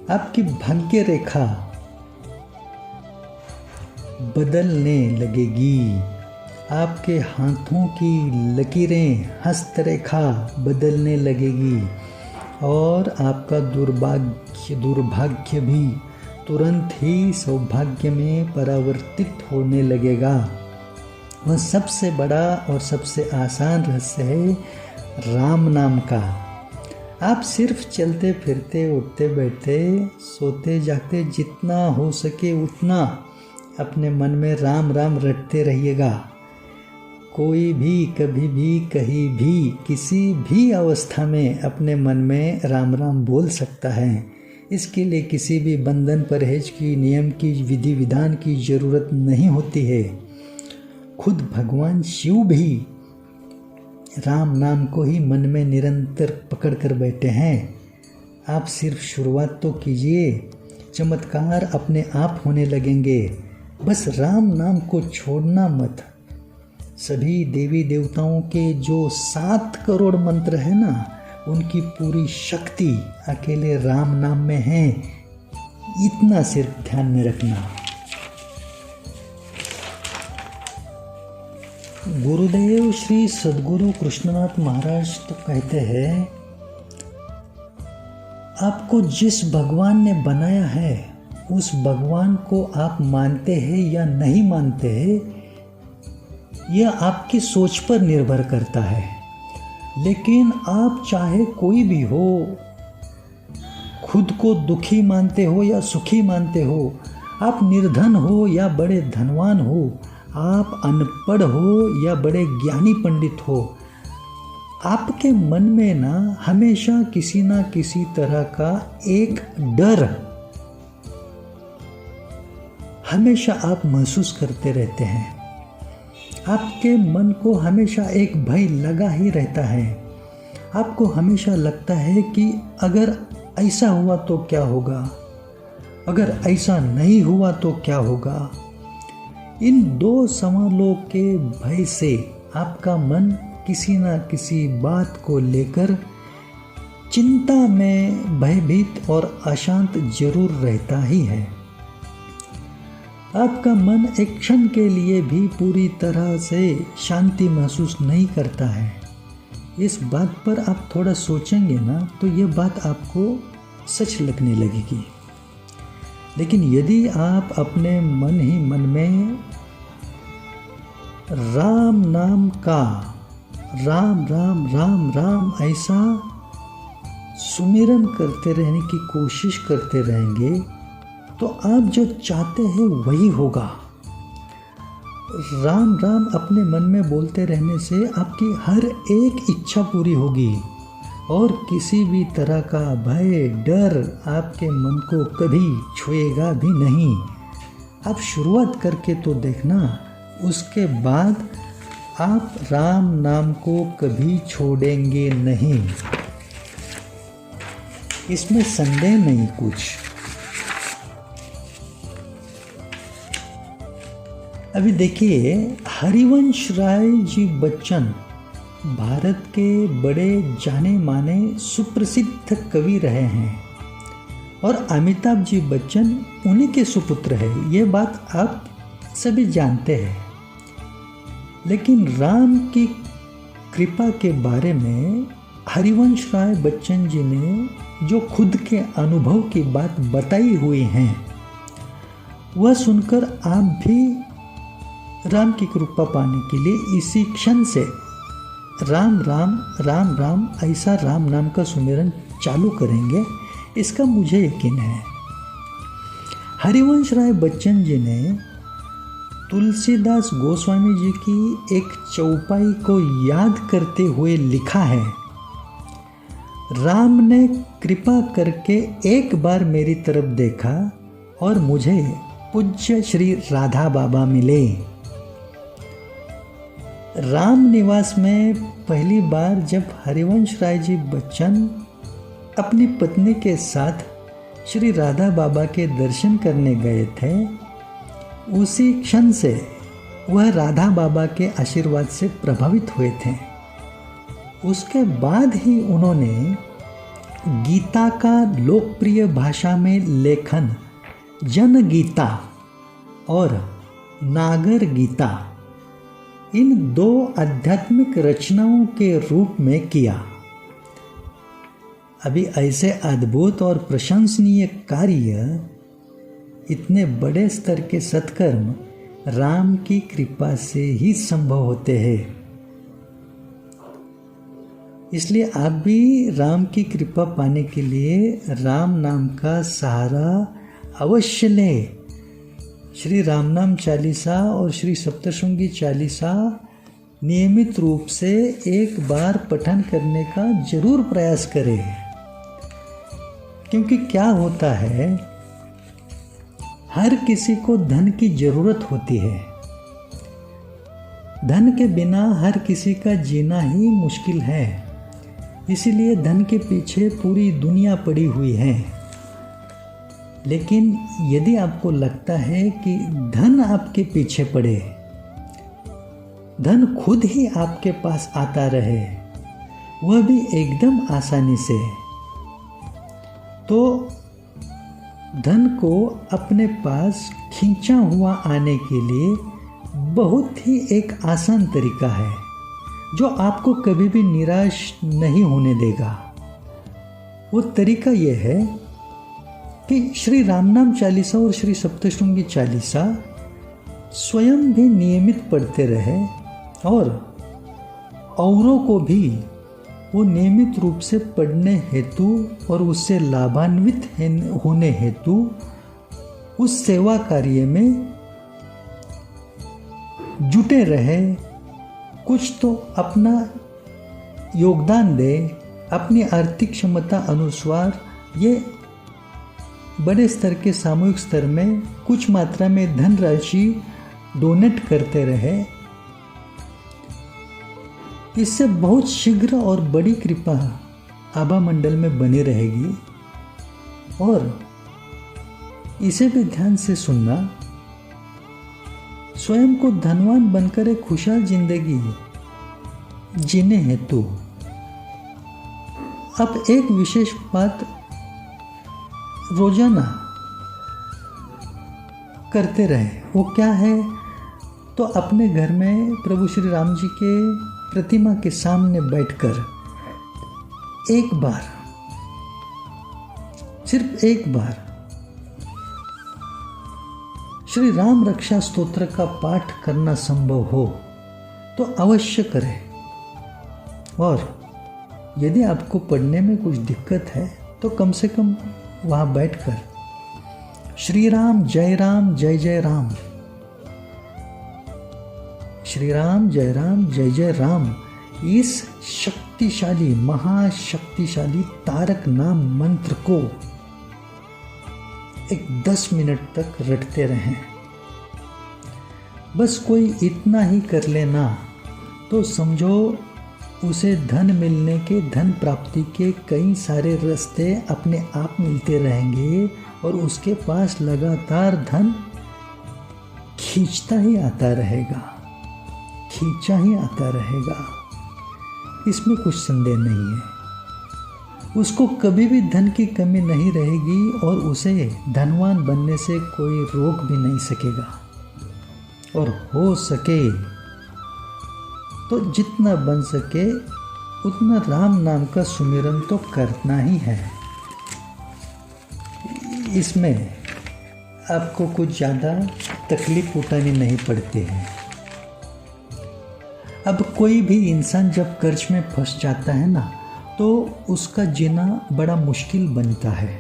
आपकी भाग्य रेखा बदलने लगेगी, आपके हाथों की लकीरें, हस्तरेखा बदलने लगेगी और आपका दुर्भाग्य भी तुरंत ही सौभाग्य में परावर्तित होने लगेगा। वह सबसे बड़ा और सबसे आसान रहस्य है राम नाम का। आप सिर्फ चलते फिरते, उठते बैठते, सोते जागते जितना हो सके उतना अपने मन में राम राम रटते रहिएगा। कोई भी कभी भी कहीं भी किसी भी अवस्था में अपने मन में राम राम बोल सकता है। इसके लिए किसी भी बंधन, परहेज की, नियम की, विधि विधान की ज़रूरत नहीं होती है। खुद भगवान शिव भी राम नाम को ही मन में निरंतर पकड़ कर बैठे हैं। आप सिर्फ शुरुआत तो कीजिए, चमत्कार अपने आप होने लगेंगे। बस राम नाम को छोड़ना मत। सभी देवी देवताओं के जो 7 करोड़ मंत्र है ना, उनकी पूरी शक्ति अकेले राम नाम में है। इतना सिर्फ ध्यान में रखना। गुरुदेव श्री सद्गुरु कृष्णनाथ महाराज तो कहते हैं, आपको जिस भगवान ने बनाया है उस भगवान को आप मानते हैं या नहीं मानते हैं, यह आपकी सोच पर निर्भर करता है। लेकिन आप चाहे कोई भी हो, खुद को दुखी मानते हो या सुखी मानते हो, आप निर्धन हो या बड़े धनवान हो, आप अनपढ़ हो या बड़े ज्ञानी पंडित हो, आपके मन में ना हमेशा किसी ना किसी तरह का एक डर हमेशा आप महसूस करते रहते हैं। आपके मन को हमेशा एक भय लगा ही रहता है। आपको हमेशा लगता है कि अगर ऐसा हुआ तो क्या होगा, अगर ऐसा नहीं हुआ तो क्या होगा। इन 2 सवालों के भय से आपका मन किसी न किसी बात को लेकर चिंता में भयभीत और अशांत जरूर रहता ही है। आपका मन एक क्षण के लिए भी पूरी तरह से शांति महसूस नहीं करता है। इस बात पर आप थोड़ा सोचेंगे ना तो ये बात आपको सच लगने लगेगी। लेकिन यदि आप अपने मन ही मन में राम नाम का राम राम राम राम ऐसा सुमिरन करते रहने की कोशिश करते रहेंगे तो आप जो चाहते हैं वही होगा। राम राम अपने मन में बोलते रहने से आपकी हर एक इच्छा पूरी होगी और किसी भी तरह का भय, डर आपके मन को कभी छुएगा भी नहीं। आप शुरुआत करके तो देखना, उसके बाद आप राम नाम को कभी छोड़ेंगे नहीं, इसमें संदेह नहीं कुछ। अभी देखिए, हरिवंश राय जी बच्चन भारत के बड़े जाने माने सुप्रसिद्ध कवि रहे हैं और अमिताभ जी बच्चन उन्हीं के सुपुत्र हैं। ये बात आप सभी जानते हैं। लेकिन राम की कृपा के बारे में हरिवंश राय बच्चन जी ने जो खुद के अनुभव की बात बताई हुई हैं, वह सुनकर आप भी राम की कृपा पाने के लिए इसी क्षण से राम राम राम राम ऐसा राम नाम का सुमिरन चालू करेंगे, इसका मुझे यकीन है। हरिवंश राय बच्चन जी ने तुलसीदास गोस्वामी जी की एक चौपाई को याद करते हुए लिखा है, राम ने कृपा करके एक बार मेरी तरफ देखा और मुझे पूज्य श्री राधा बाबा मिले। राम निवास में पहली बार जब हरिवंश राय जी बच्चन अपनी पत्नी के साथ श्री राधा बाबा के दर्शन करने गए थे, उसी क्षण से वह राधा बाबा के आशीर्वाद से प्रभावित हुए थे। उसके बाद ही उन्होंने गीता का लोकप्रिय भाषा में लेखन जन गीता और नागर गीता इन 2 आध्यात्मिक रचनाओं के रूप में किया। अभी ऐसे अद्भुत और प्रशंसनीय कार्य, इतने बड़े स्तर के सत्कर्म राम की कृपा से ही संभव होते हैं। इसलिए आप भी राम की कृपा पाने के लिए राम नाम का सहारा अवश्य लें। श्री राम नाम चालीसा और श्री सप्तशृंगी चालीसा नियमित रूप से एक बार पठन करने का जरूर प्रयास करें। क्योंकि क्या होता है, हर किसी को धन की जरूरत होती है। धन के बिना हर किसी का जीना ही मुश्किल है। इसीलिए धन के पीछे पूरी दुनिया पड़ी हुई है। लेकिन यदि आपको लगता है कि धन आपके पीछे पड़े, धन खुद ही आपके पास आता रहे, वह भी एकदम आसानी से, तो धन को अपने पास खींचा हुआ आने के लिए बहुत ही एक आसान तरीका है, जो आपको कभी भी निराश नहीं होने देगा। वो तरीका ये है कि श्री रामनाम चालीसा और श्री सप्तशृंगी चालीसा स्वयं भी नियमित पढ़ते रहे और औरों को भी वो नियमित रूप से पढ़ने हेतु और उससे लाभान्वित होने हेतु उस सेवा कार्य में जुटे रहे। कुछ तो अपना योगदान दे, अपनी आर्थिक क्षमता अनुसार ये बड़े स्तर के सामूहिक स्तर में कुछ मात्रा में धनराशि डोनेट करते रहे। इससे बहुत शीघ्र और बड़ी कृपा आभा मंडल में बनी रहेगी। और इसे भी ध्यान से सुनना, स्वयं को धनवान बनकर एक खुशहाल जिंदगी जीने हेतु अब एक विशेष बात रोजाना करते रहे। वो क्या है, तो अपने घर में प्रभु श्री राम जी के प्रतिमा के सामने बैठकर एक बार, सिर्फ एक बार श्री राम रक्षा स्तोत्र का पाठ करना संभव हो तो अवश्य करें। और यदि आपको पढ़ने में कुछ दिक्कत है तो कम से कम वहाँ बैठकर श्री राम जय राम, श्री राम जय राम, इस शक्तिशाली महाशक्तिशाली तारक नाम मंत्र को एक 10 मिनट तक रटते रहें। बस कोई इतना ही कर लेना तो समझो उसे धन मिलने के, धन प्राप्ति के कई सारे रास्ते अपने आप मिलते रहेंगे और उसके पास लगातार धन खींचता ही आता रहेगा, खींचा ही आता रहेगा। इसमें कुछ संदेह नहीं है। उसको कभी भी धन की कमी नहीं रहेगी और उसे धनवान बनने से कोई रोक भी नहीं सकेगा। और हो सके तो जितना बन सके उतना राम नाम का सुमिरन तो करना ही है। इसमें आपको कुछ ज़्यादा तकलीफ उठानी नहीं पड़ती है। अब कोई भी इंसान जब कर्ज में फंस जाता है ना, तो उसका जीना बड़ा मुश्किल बनता है।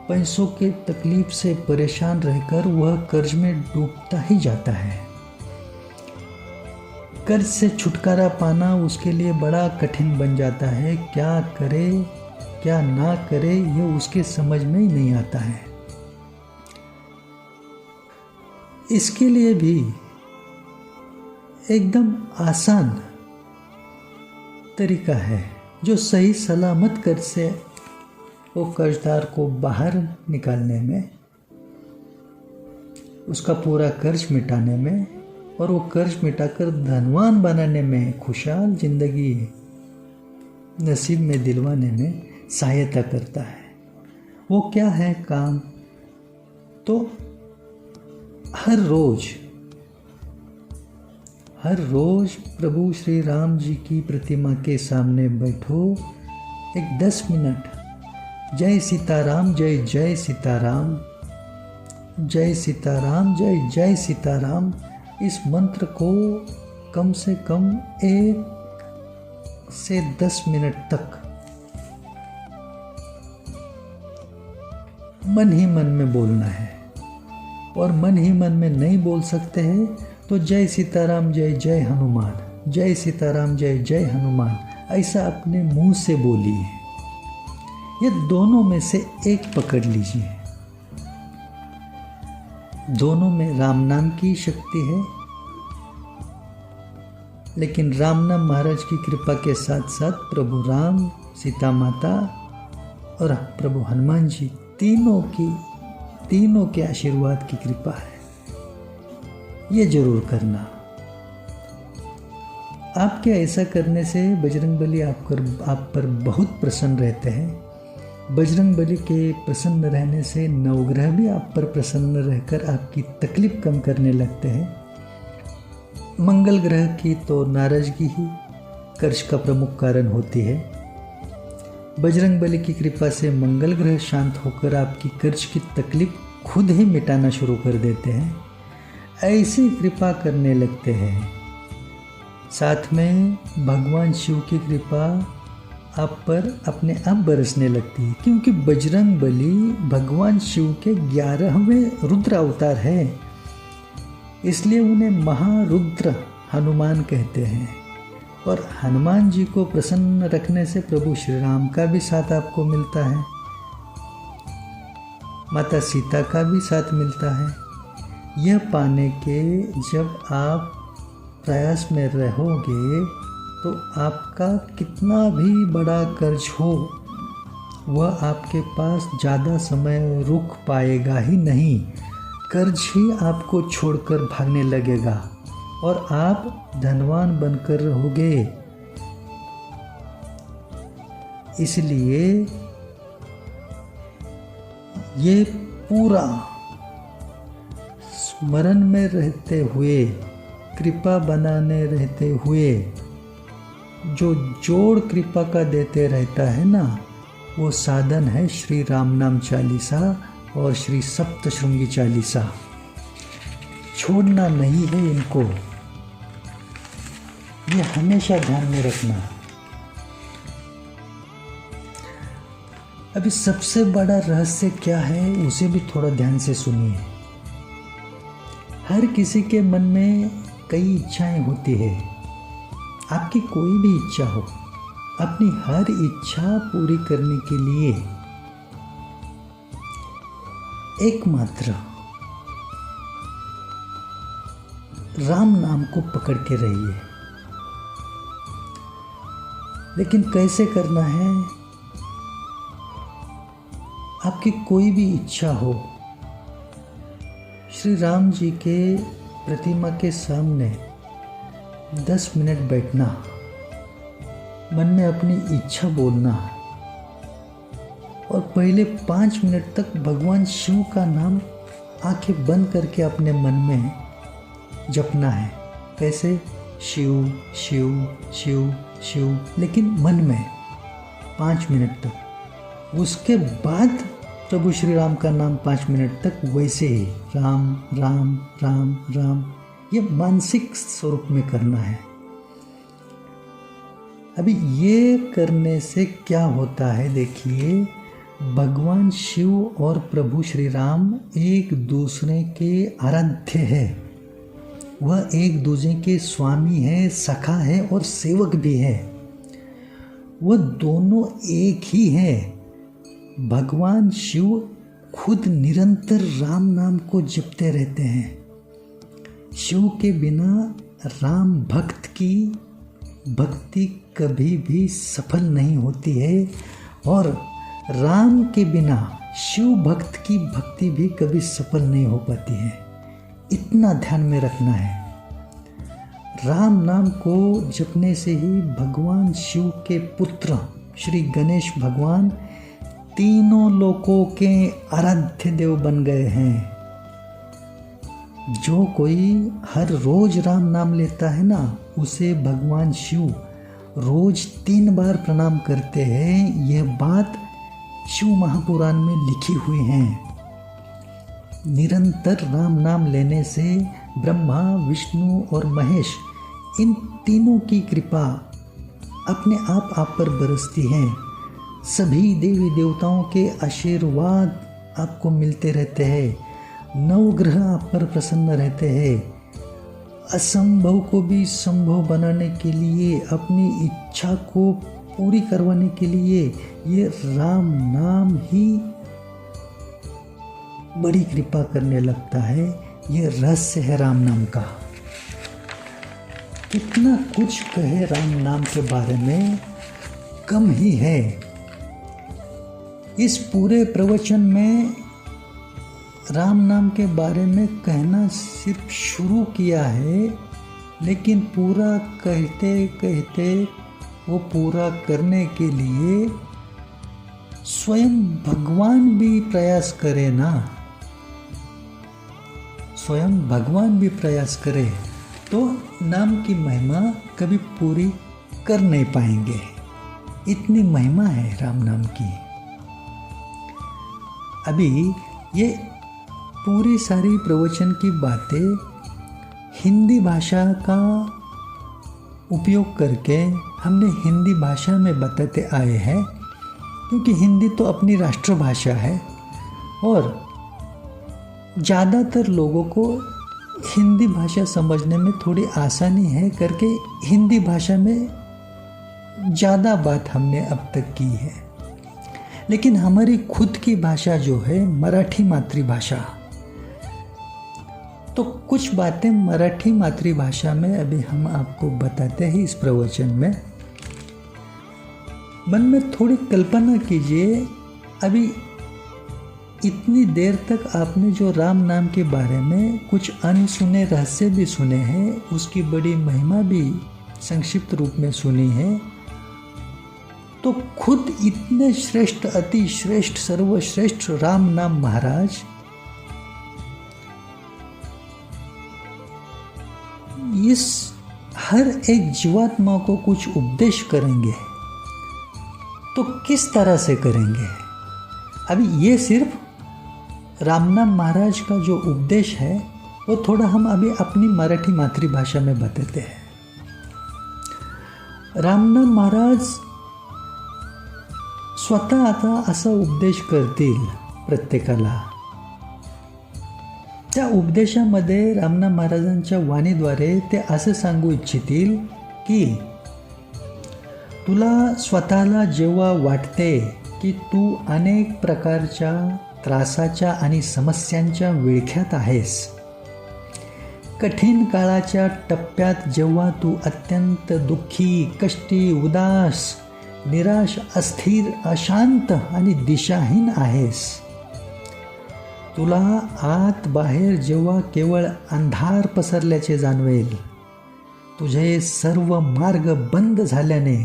पैसों के तकलीफ से परेशान रहकर वह कर्ज में डूबता ही जाता है। कर्ज से छुटकारा पाना उसके लिए बड़ा कठिन बन जाता है। क्या करे क्या ना करे ये उसके समझ में ही नहीं आता है। इसके लिए भी एकदम आसान तरीका है जो सही सलामत कर्ज से वो कर्जदार को बाहर निकालने में, उसका पूरा कर्ज मिटाने में और वो कर्ज मिटाकर धनवान बनाने में, खुशहाल जिंदगी नसीब में दिलवाने में सहायता करता है। वो क्या है काम? तो हर रोज प्रभु श्री राम जी की प्रतिमा के सामने बैठो, एक 10 मिनट जय सीताराम, जय जय सीताराम, जय सीताराम, जय जय सीताराम, इस मंत्र को कम से कम 1 से 10 मिनट तक मन ही मन में बोलना है। और मन ही मन में नहीं बोल सकते हैं तो जय सीताराम, जय जय हनुमान, जय सीताराम, जय जय हनुमान, ऐसा अपने मुंह से बोलिए। ये दोनों में से एक पकड़ लीजिए। दोनों में राम नाम की शक्ति है, लेकिन राम नाम महाराज की कृपा के साथ साथ प्रभु राम, सीता माता और प्रभु हनुमान जी तीनों के आशीर्वाद की कृपा है। ये जरूर करना। आपके ऐसा करने से बजरंगबली आप पर बहुत प्रसन्न रहते हैं। बजरंगबली के प्रसन्न रहने से नवग्रह भी आप पर प्रसन्न रहकर आपकी तकलीफ कम करने लगते हैं। मंगल ग्रह की तो नाराजगी ही कर्ज का प्रमुख कारण होती है। बजरंगबली की कृपा से मंगल ग्रह शांत होकर आपकी कर्ज की तकलीफ खुद ही मिटाना शुरू कर देते हैं। ऐसी कृपा करने लगते हैं। साथ में भगवान शिव की कृपा आप पर अपने आप बरसने लगती है, क्योंकि बजरंगबली भगवान शिव के 11वें रुद्र अवतार है। इसलिए उन्हें महारुद्र हनुमान कहते हैं। और हनुमान जी को प्रसन्न रखने से प्रभु श्री राम का भी साथ आपको मिलता है, माता सीता का भी साथ मिलता है। यह पाने के जब आप प्रयास में रहोगे तो आपका कितना भी बड़ा कर्ज हो वह आपके पास ज़्यादा समय रुक पाएगा ही नहीं। कर्ज ही आपको छोड़कर भागने लगेगा और आप धनवान बनकर रहोगे। इसलिए ये पूरा स्मरण में रहते हुए, कृपा बनाने रहते हुए जो जोड़ कृपा का देते रहता है ना, वो साधन है श्री राम नाम चालीसा और श्री सप्तशृंगी चालीसा। छोड़ना नहीं है इनको, ये हमेशा ध्यान में रखना। अभी सबसे बड़ा रहस्य क्या है उसे भी थोड़ा ध्यान से सुनिए। हर किसी के मन में कई इच्छाएं होती है। आपकी कोई भी इच्छा हो, अपनी हर इच्छा पूरी करने के लिए एकमात्र राम नाम को पकड़ के रहिए। लेकिन कैसे करना है? आपकी कोई भी इच्छा हो, श्री राम जी के प्रतिमा के सामने 10 मिनट बैठना, मन में अपनी इच्छा बोलना और पहले 5 मिनट तक भगवान शिव का नाम आंखें बंद करके अपने मन में जपना है। कैसे? शिव शिव शिव शिव, लेकिन मन में 5 मिनट तक। उसके बाद प्रभु श्री राम का नाम 5 मिनट तक वैसे ही राम राम राम राम, ये मानसिक स्वरूप में करना है। अभी ये करने से क्या होता है देखिए, भगवान शिव और प्रभु श्री राम एक दूसरे के आराध्य है। वह एक दूसरे के स्वामी है, सखा है और सेवक भी है। वह दोनों एक ही है। भगवान शिव खुद निरंतर राम नाम को जपते रहते हैं। शिव के बिना राम भक्त की भक्ति कभी भी सफल नहीं होती है और राम के बिना शिव भक्त की भक्ति भी कभी सफल नहीं हो पाती है। इतना ध्यान में रखना है। राम नाम को जपने से ही भगवान शिव के पुत्र श्री गणेश भगवान तीनों लोकों के आराध्य देव बन गए हैं। जो कोई हर रोज राम नाम लेता है ना, उसे भगवान शिव रोज 3 बार प्रणाम करते हैं। यह बात शिव महापुराण में लिखी हुई है। निरंतर राम नाम लेने से ब्रह्मा, विष्णु और महेश इन तीनों की कृपा अपने आप पर बरसती है। सभी देवी देवताओं के आशीर्वाद आपको मिलते रहते हैं। नवग्रह आप पर प्रसन्न रहते हैं। असंभव को भी संभव बनाने के लिए, अपनी इच्छा को पूरी करवाने के लिए ये राम नाम ही बड़ी कृपा करने लगता है। ये रहस्य है राम नाम का। कितना कुछ कहे राम नाम के बारे में, कम ही है। इस पूरे प्रवचन में राम नाम के बारे में कहना सिर्फ शुरू किया है, लेकिन पूरा कहते कहते वो पूरा करने के लिए स्वयं भगवान भी प्रयास करे ना। स्वयं भगवान भी प्रयास करे तो नाम की महिमा कभी पूरी कर नहीं पाएंगे। इतनी महिमा है राम नाम की। अभी ये पूरी सारी प्रवचन की बातें हिंदी भाषा का उपयोग करके हमने हिंदी भाषा में बताते आए हैं, क्योंकि हिंदी तो अपनी राष्ट्रभाषा है और ज़्यादातर लोगों को हिंदी भाषा समझने में थोड़ी आसानी है करके हिंदी भाषा में ज़्यादा बात हमने अब तक की है। लेकिन हमारी खुद की भाषा जो है मराठी मातृभाषा, तो कुछ बातें मराठी मातृभाषा में अभी हम आपको बताते हैं इस प्रवचन में। मन में थोड़ी कल्पना कीजिए, अभी इतनी देर तक आपने जो राम नाम के बारे में कुछ अनसुने रहस्य भी सुने हैं, उसकी बड़ी महिमा भी संक्षिप्त रूप में सुनी है, तो खुद इतने श्रेष्ठ, अति श्रेष्ठ, सर्वश्रेष्ठ राम नाम महाराज इस हर एक जीवात्मा को कुछ उपदेश करेंगे, तो किस तरह से करेंगे? अभी ये सिर्फ रामनाम महाराज का जो उपदेश है वो थोड़ा हम अभी अपनी मराठी मातृभाषा में बताते हैं। रामनाम महाराज स्वतः आता असा उपदेश करतील प्रत्येकाला। त्या उपदेशामध्ये रामनाम महाराजांच्या वाणीद्वारे ते असे सांगू इच्छितील की तुला स्वतःला जेव्हा वाटते की तू अनेक प्रकारच्या त्रासाच्या आणि समस्यांच्या विळख्यात आहेस, कठीण काळाच्या टप्प्यात जेव्हा तू अत्यंत दुःखी, कष्टी, उदास, निराश, अस्थिर, अशांत आणि दिशाहीन आहेस, तुला आत बाहेर जेव्हा केवळ अंधार पसरल्याचे जाणवेल, तुझे सर्व मार्ग बंद झाल्याने,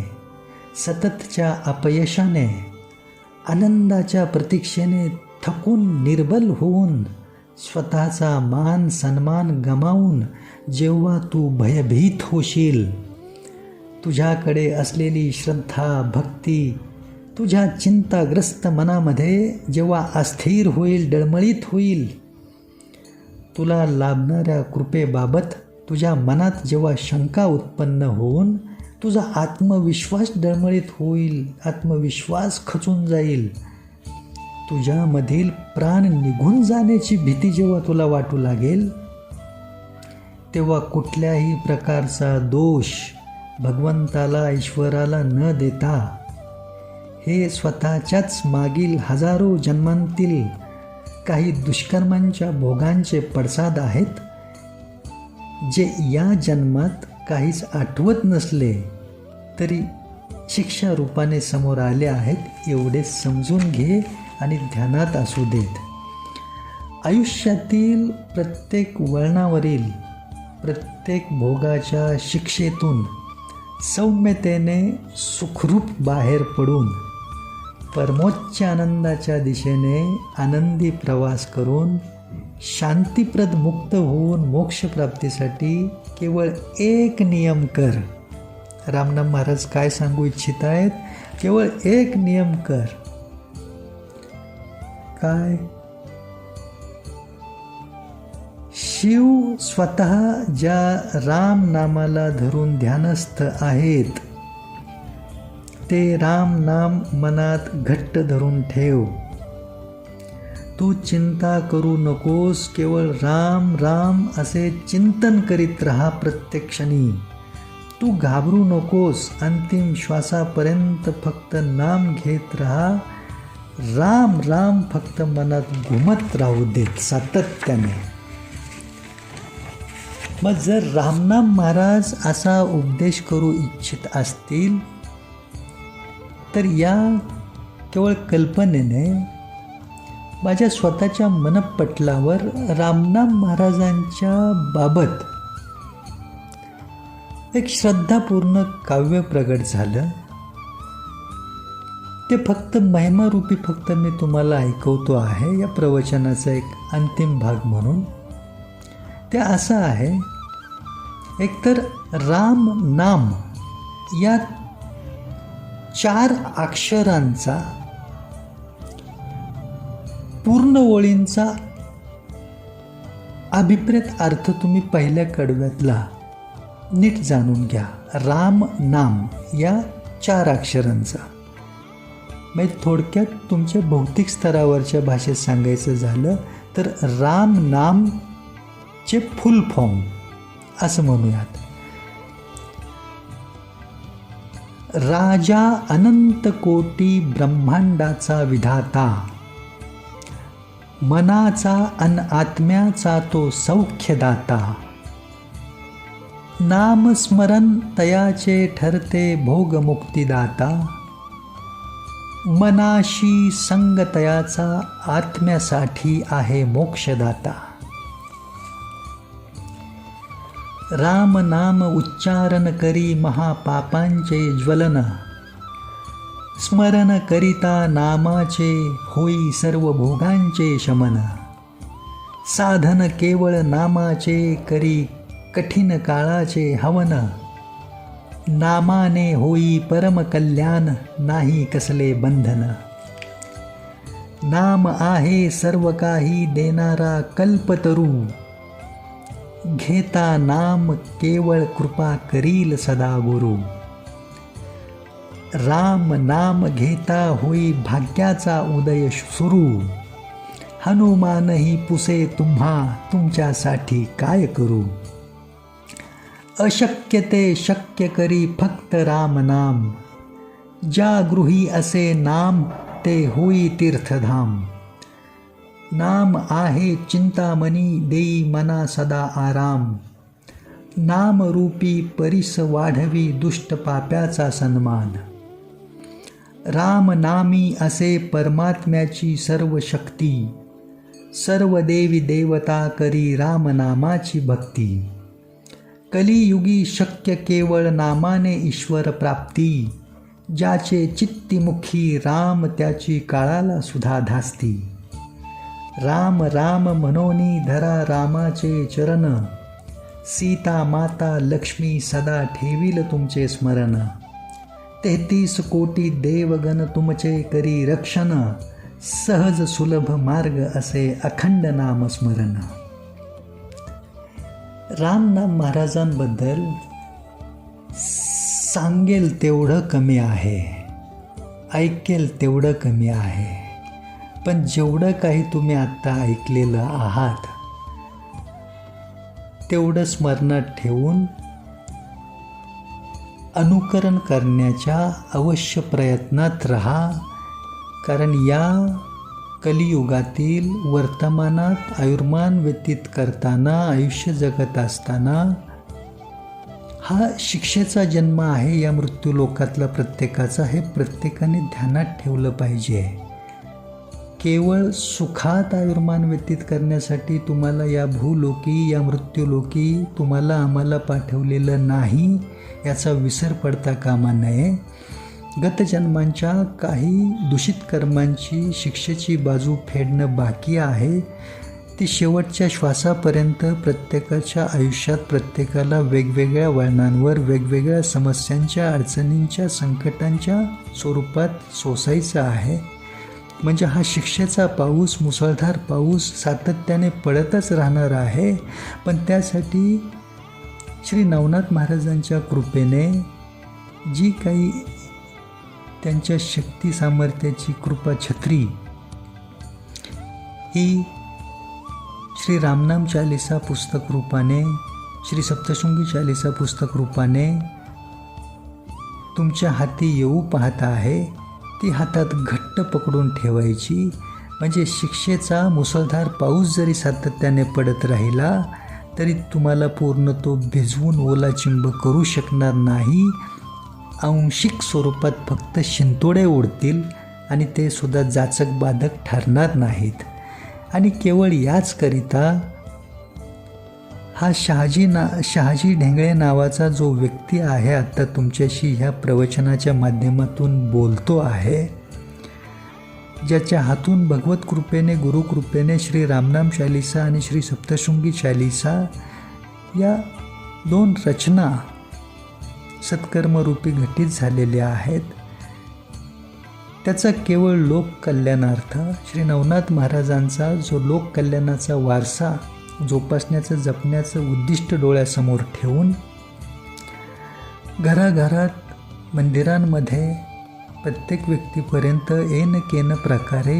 सततच्या अपयशाने, आनंदाच्या प्रतीक्षेने थकून निर्बल होऊन, स्वतःचा मान सन्मान गमावून जेव्हा तू भयभीत होशील, तुझ्याकडे असलेली श्रद्धा, भक्ती तुझ्या चिंताग्रस्त मनामध्ये जेव्हा अस्थिर होईल, डळमळीत होईल, तुला लाभणाऱ्या कृपेबाबत तुझ्या मनात जेव्हा शंका उत्पन्न होऊन तुझा आत्मविश्वास डळमळीत होईल, आत्मविश्वास खचून जाईल, तुझ्यामधील प्राण निघून जाण्याची भीती जेव्हा तुला वाटू लागेल, तेव्हा कुठल्याही प्रकारचा दोष भगवंताला ईश्वराला न देता हे स्वतःच्याच मागील हजारो जन्मांतील काही दुष्कर्मांच्या भोगांचे पडसाद आहेत, जे या जन्मात काहीच आठवत नसले तरी शिक्षा रूपाने समोर आले आहेत, एवढे समजून घे आणि ध्यानात असू देत. आयुष्यातील प्रत्येक वळणावरील प्रत्येक भोगाच्या शिक्षेतून सौम्यतेने सुखरूप बाहेर पडून परमोच्च आनंदाच्या दिशेने आनंदी प्रवास करून शांतीप्रद मुक्त होऊन मोक्षप्राप्तीसाठी केवळ एक नियम कर. रामनाम महाराज काय सांगू इच्छित आहेत? केवळ एक नियम कर. काय? शिव स्वतः ज्या राम नामाला धरून ध्यानस्थ आहेत, ते राम नाम मनात घट्ट धरून ठेव. तू चिंता करू नकोस, केवळ राम राम असे चिंतन करीत राहा प्रत्येक क्षणी. तू घाबरू नकोस, अंतिम श्वासापर्यंत फक्त नाम घेत राहा. राम राम फक्त मनात घुमत राहू देत सातत्याने. मग जर रामनाम महाराज असा उपदेश करू इच्छित असतील तर या केवळ कल्पनेने माझ्या स्वतःच्या मनपटलावर रामनाम महाराजांच्या बाबत एक श्रद्धापूर्ण काव्य प्रगट झालं. ते फक्त महिमारूपी फक्त मी तुम्हाला ऐकवतो आहे या प्रवचनाचा एक अंतिम भाग म्हणून. ते असं आहे, एकतर राम नाम या 4 अक्षरांचा पूर्ण ओळींचा अभिप्रेत अर्थ तुम्ही पहिल्या कडव्यातला नीट जाणून घ्या. राम नाम या 4 अक्षरांचा म्हणजे थोडक्यात तुमच्या भौतिक स्तरावरच्या भाषेत सांगायचं झालं तर राम नामचे फुल फॉर्म असं म्हणूयात. राजा अनंत कोटी ब्रह्मांडाचा विधाता, मनाचा अन आत्म्याचा तो सौख्यदाता. नामस्मरण तयाचे ठरते भोगमुक्तिदाता, मनाशी संग तयाचा आत्म्यासाठी आहे मोक्षदाता. राम नाम उच्चारण करी महापापांचे ज्वलन, स्मरण करिता नामाचे होई सर्व भोगांचे शमन. साधन केवळ नामाचे करी कठीण काळाचे हवन, नामाने होई परम कल्याण नाही कसले बंधन. नाम आहे सर्व काही देणारा कल्पतरू, घेता नाम केवळ कृपा करील सदा गुरु. राम नाम घेता होई भाग्याचा उदय सुरू, हनुमानही पुसे तुम्हा तुमच्यासाठी काय करू. अशक्य ते शक्य करी फक्त राम नाम, ज्या गृही असे नाम ते होई तीर्थधाम. नाम आहे चिंतामणी देई मना सदा आराम, नामरूपी परिस वाढवी दुष्ट पाप्याचा सन्मान. राम नामी असे परमात्म्याची सर्व शक्ती, सर्व देवी देवता करी रामनामाची भक्ती. कलियुगी शक्य केवळ नामाने ईश्वर प्राप्ती, ज्याचे चित्तीमुखी राम त्याची काळाला सुद्धा धास्ती. राम राम मनोनी धरा रामाचे चरण, सीता माता लक्ष्मी सदा ठेवील तुमचे स्मरण. 33 कोटी देवगण तुमचे करी रक्षण, सहज सुलभ मार्ग असे अखंड नामस्मरण. रामनाम महाराजांबद्दल सांगेल तेवढं कमी आहे, ऐकेल तेवढं कमी आहे. पण जेवढं काही तुम्ही आत्ता ऐकलेलं आहात तेवढं स्मरणात ठेवून अनुकरण करण्याच्या अवश्य प्रयत्नात राहा. कारण या कलियुगातील वर्तमानात आयुर्मान व्यतीत करताना, आयुष्य जगत असताना हा शिक्षेचा जन्म आहे या मृत्यूलोकातला प्रत्येकाचा. हे प्रत्येकाने ध्यानात ठेवलं पाहिजे. केवळ सुखात आयुर्मान व्यतीत करण्यासाठी तुम्हाला या भूलोकी, या मृत्यूलोकी तुम्हाला आम्हाला पाठवलेलं नाही याचा विसर पडता कामा नये. गतजन्मांच्या काही दूषित कर्मांची शिक्षेची बाजू फेडणं बाकी आहे. ती शेवटच्या श्वासापर्यंत प्रत्येकाच्या आयुष्यात प्रत्येकाला वेगवेगळ्या वळणांवर वेगवेगळ्या समस्यांच्या, अडचणींच्या, संकटांच्या स्वरूपात सोसायचं आहे. म्हणजे हा शिक्षेचा पाऊस, मुसळधार पाऊस सातत्याने पडतच राहणार आहे. पण त्यासाठी श्री नवनाथ महाराजांच्या कृपेने जी काही त्यांच्या शक्ती सामर्थ्याची कृपा छत्री ही श्री रामनाम चालीसा पुस्तक रूपाने, श्री सप्तशृंगी चालीसा पुस्तक रूपाने तुमच्या हाती येऊ पाहत आहे. ती हातात घट्ट पकडून ठेवायची. म्हणजे शिक्षेचा मुसळधार पाऊस जरी सातत्याने पडत राहिला तरी तुम्हाला पूर्ण तो भिजवून ओलाचिंब करू शकणार नाही. आंशिक स्वरूपात फक्त शिंतोडे उडतील आणि ते सुद्धा जाचक बाधक ठरणार नाहीत. आणि केवळ याचकरिता हा शहाजी ढेंगळे नावाचा जो व्यक्ती आहे, आता तुमच्याशी ह्या प्रवचनाच्या माध्यमातून बोलतो आहे, ज्याच्या हातून भगवत कृपेने, गुरुकृपेने श्री रामनाम चालीसा आणि श्री सप्तशृंगी चालीसा या 2 रचना सत्कर्मरूपी घटित झालेल्या आहेत. त्याचा केवळ लोककल्याणार्थ श्री नवनाथ महाराजांचा जो लोककल्याणाचा वारसा जोपासण्याचं, जपण्याचं उद्दिष्ट डोळ्यासमोर ठेवून घराघरात, मंदिरांमध्ये प्रत्येक व्यक्तीपर्यंत येन केन प्रकारे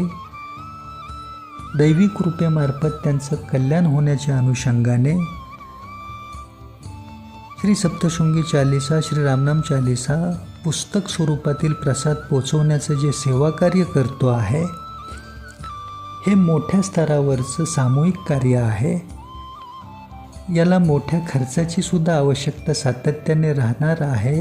दैवी कृपेमार्फत त्यांचं कल्याण होण्याच्या अनुषंगाने श्री सप्तशृंगी चालीसा, श्री रामनाम चालीसा पुस्तक स्वरूपातील प्रसाद पोचवण्याचं जे सेवाकार्य करतो आहे, हे मोठ्या स्तरावरचं सामूहिक कार्य आहे. याला मोठ्या खर्चाची सुद्धा आवश्यकता सातत्याने राहणार आहे.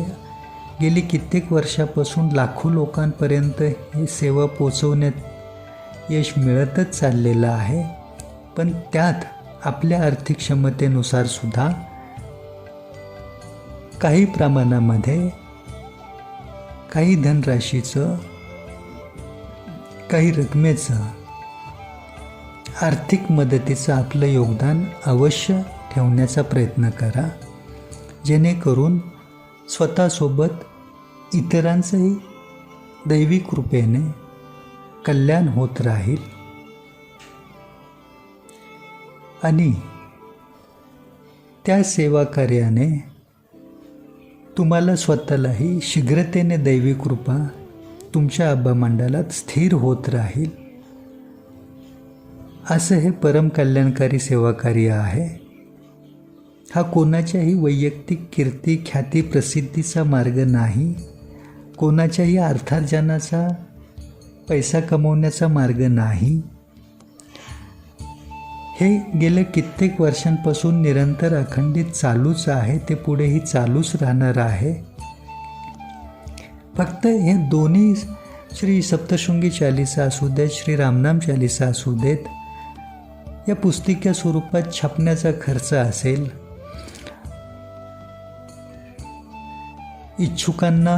गेली कित्येक वर्षापासून लाखो लोकांपर्यंत ही सेवा पोचवण्यात यश मिळतच चाललेलं आहे. पण त्यात आपल्या आर्थिक क्षमतेनुसार सुद्धा काही प्रमाणामध्ये, काही धनराशीचं, काही रकमेचं, आर्थिक मदतीचं आपलं योगदान अवश्य ठेवण्याचा प्रयत्न करा. जेणेकरून स्वतःसोबत इतरांचंही दैवी कृपेने कल्याण होत राहील. आणि त्या सेवा कार्याने तुम्हाला स्वतःलाही शीघ्रतेने दैवी कृपा तुमच्या आभामंडलात स्थिर होत राहील. असं हे परम कल्याणकारी सेवाकार्य आहे. हा कोणाच्याही वैयक्तिक कीर्ती, ख्याती, प्रसिद्धीचा मार्ग नाही. कोणाच्याही अर्थार्जनाचा, पैसा कमवण्याचा मार्ग नाही. हे गेल्या कित्येक वर्षांपासून निरंतर अखंडित चालूच आहे. ते पुढेही चालूच राहणार आहे. फक्त हे दोन्ही श्री सप्तशृंगी चालीसा असू देत, श्री रामनाम चालीसा असू देत, या पुस्तिका स्वरूपात छापण्याचा खर्च असेल. इच्छुकांना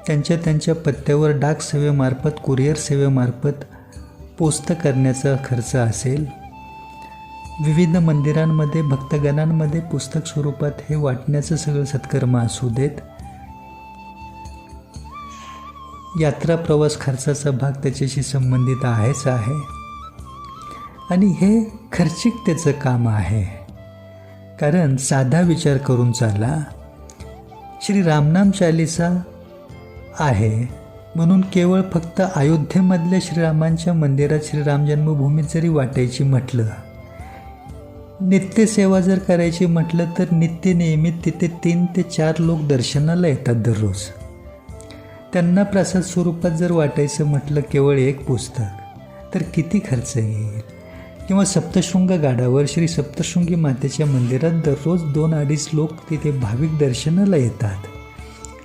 त्यांच्या पत्त्यावर डाक सेवेमार्फत, कुरिअर सेवेमार्फत पोस्ट करण्याचा खर्च असेल. विविध मंदिरांमध्ये, भक्तगणांमध्ये पुस्तक स्वरूपात हे वाटण्याचं सगळं सत्कर्म असू देत. यात्रा प्रवास खर्चाचा भाग त्याच्याशी संबंधित आहेच आहे. आणि हे खर्चिकतेचं काम आहे. कारण साधा विचार करून चाला, श्री रामनाम चालीसा आहे म्हणून केवळ फक्त अयोध्येमधल्या श्रीरामांच्या मंदिरात, श्रीराम जन्मभूमीत जरी वाटायची म्हटलं नित्यसेवा जर करायची म्हटलं तर नित्य नियमित तिथे 3 ते 4 लोक दर्शनाला येतात दररोज. त्यांना प्रसाद स्वरूपात जर वाटायचं म्हटलं केवळ एक पुस्तक तर किती खर्च येईल. किंवा सप्तशृंग गाडावर श्री सप्तशृंगी मातेच्या मंदिरात दररोज 2-2.5 लोक तिथे भाविक दर्शनाला येतात.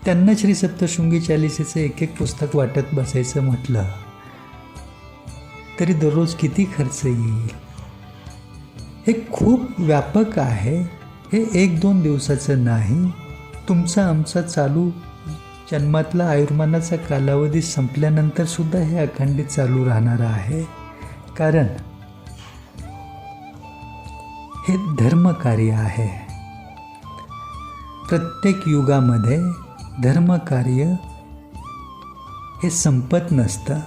त्यांना श्री सप्तशृंगी चालिसेचं एक पुस्तक वाटत बसायचं म्हटलं तरी दररोज किती खर्च येईल. हे खूप व्यापक आहे. हे 1-2 दिवसाचं नाही. तुमचा आमचा चालू जन्मातला आयुर्मानाचा कालावधी संपल्यानंतर सुद्धा हे अखंडित चालू राहणार आहे. कारण हे धर्मकार्य आहे. प्रत्येक युगामध्ये धर्मकार्य हे संपत नसतं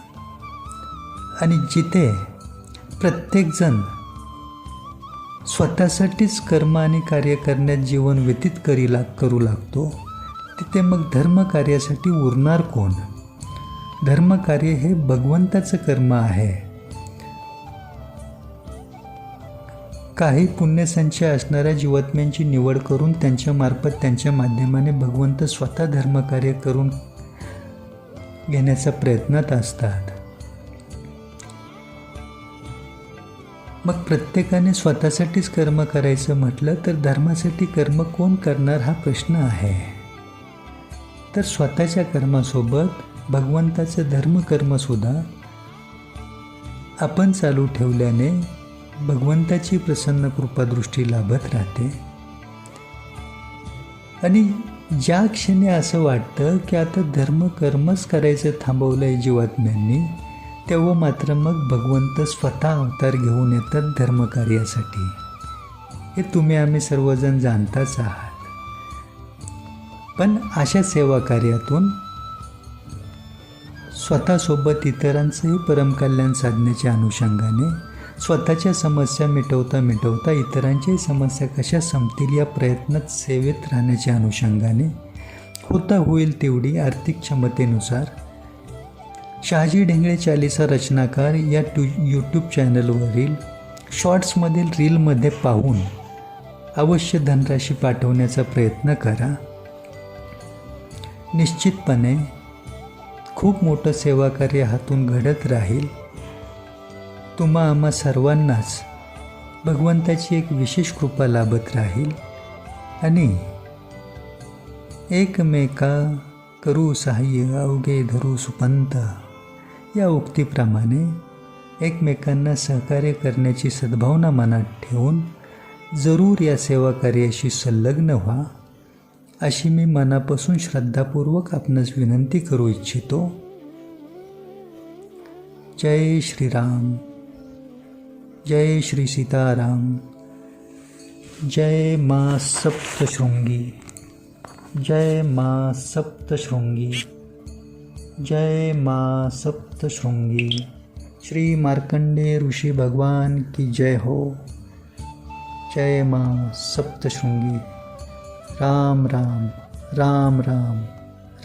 आणि जिथे प्रत्येकजण स्वतःसाठीच कर्म आणि कार्य करण्यात जीवन व्यतीत करू लागतो तिथे मग धर्मकार्यासाठी उरणार कोण. धर्मकार्य हे भगवंताचं कर्म आहे. काही पुण्यसंचय असणाऱ्या जीवात्म्यांची निवड करून त्यांच्यामार्फत त्यांच्या माध्यमाने भगवंत स्वतः धर्मकार्य करून घेण्याचा प्रयत्नात असतात. मग प्रत्येकाने स्वतःसाठीच कर्म करायचं म्हटलं तर धर्मासाठी कर्म कोण करणार हा प्रश्न आहे. तर स्वतःच्या कर्मासोबत भगवंताचं धर्मकर्मसुद्धा आपण चालू ठेवल्याने भगवंताची प्रसन्न कृपादृष्टी लाभत राहते. आणि ज्या क्षणी असं वाटतं की आता धर्मकर्मच करायचं थांबवलं आहे जीवात्म्यांनी तेव्हा मात्र मग भगवंत स्वतः अवतार घेऊन येतात धर्मकार्यासाठी. हे तुम्ही आम्ही सर्वजण जाणताच आहात. पण अशा सेवा कार्यातून स्वतःसोबत इतरांचंही परमकल्याण साधण्याच्या अनुषंगाने स्वतःच्या समस्या मिटवता इतरांच्याही समस्या कशा संपतील या प्रयत्नात सेवेत राहण्याच्या अनुषंगाने होता होईल तेवढी आर्थिक क्षमतेनुसार शहाजी ढेंगळे चालिसा रचनाकार या यूट्यूब चॅनलवरील शॉर्ट्समधील रीलमध्ये पाहून अवश्य धनराशी पाठवण्याचा प्रयत्न करा. निश्चितपणे खूप मोठं सेवाकार्य हातून घडत राहील. तुम्हा आम्हा सर्वांनाच भगवंताची एक विशेष कृपा लाभत राहील आणि एकमेका करू सहाय्य अवघे धरू सुपंत या उक्तीप्रमाणे एकमेकांना सहकार्य करण्याची सद्भावना मनात ठेवून जरूर या सेवा कार्याशी संलग्न व्हा अशी मी मनापासून श्रद्धापूर्वक आपणास विनंती करू इच्छितो. जय श्रीराम, जय श्री सीताराम, जय माँ सप्तशृंगी, जय माँ सप्तशृंगी, जय माँ सप्तशृंगी. श्री मार्कंडेय ऋषि भगवान की जय हो. जय माँ सप्तशृंगी. राम राम राम राम.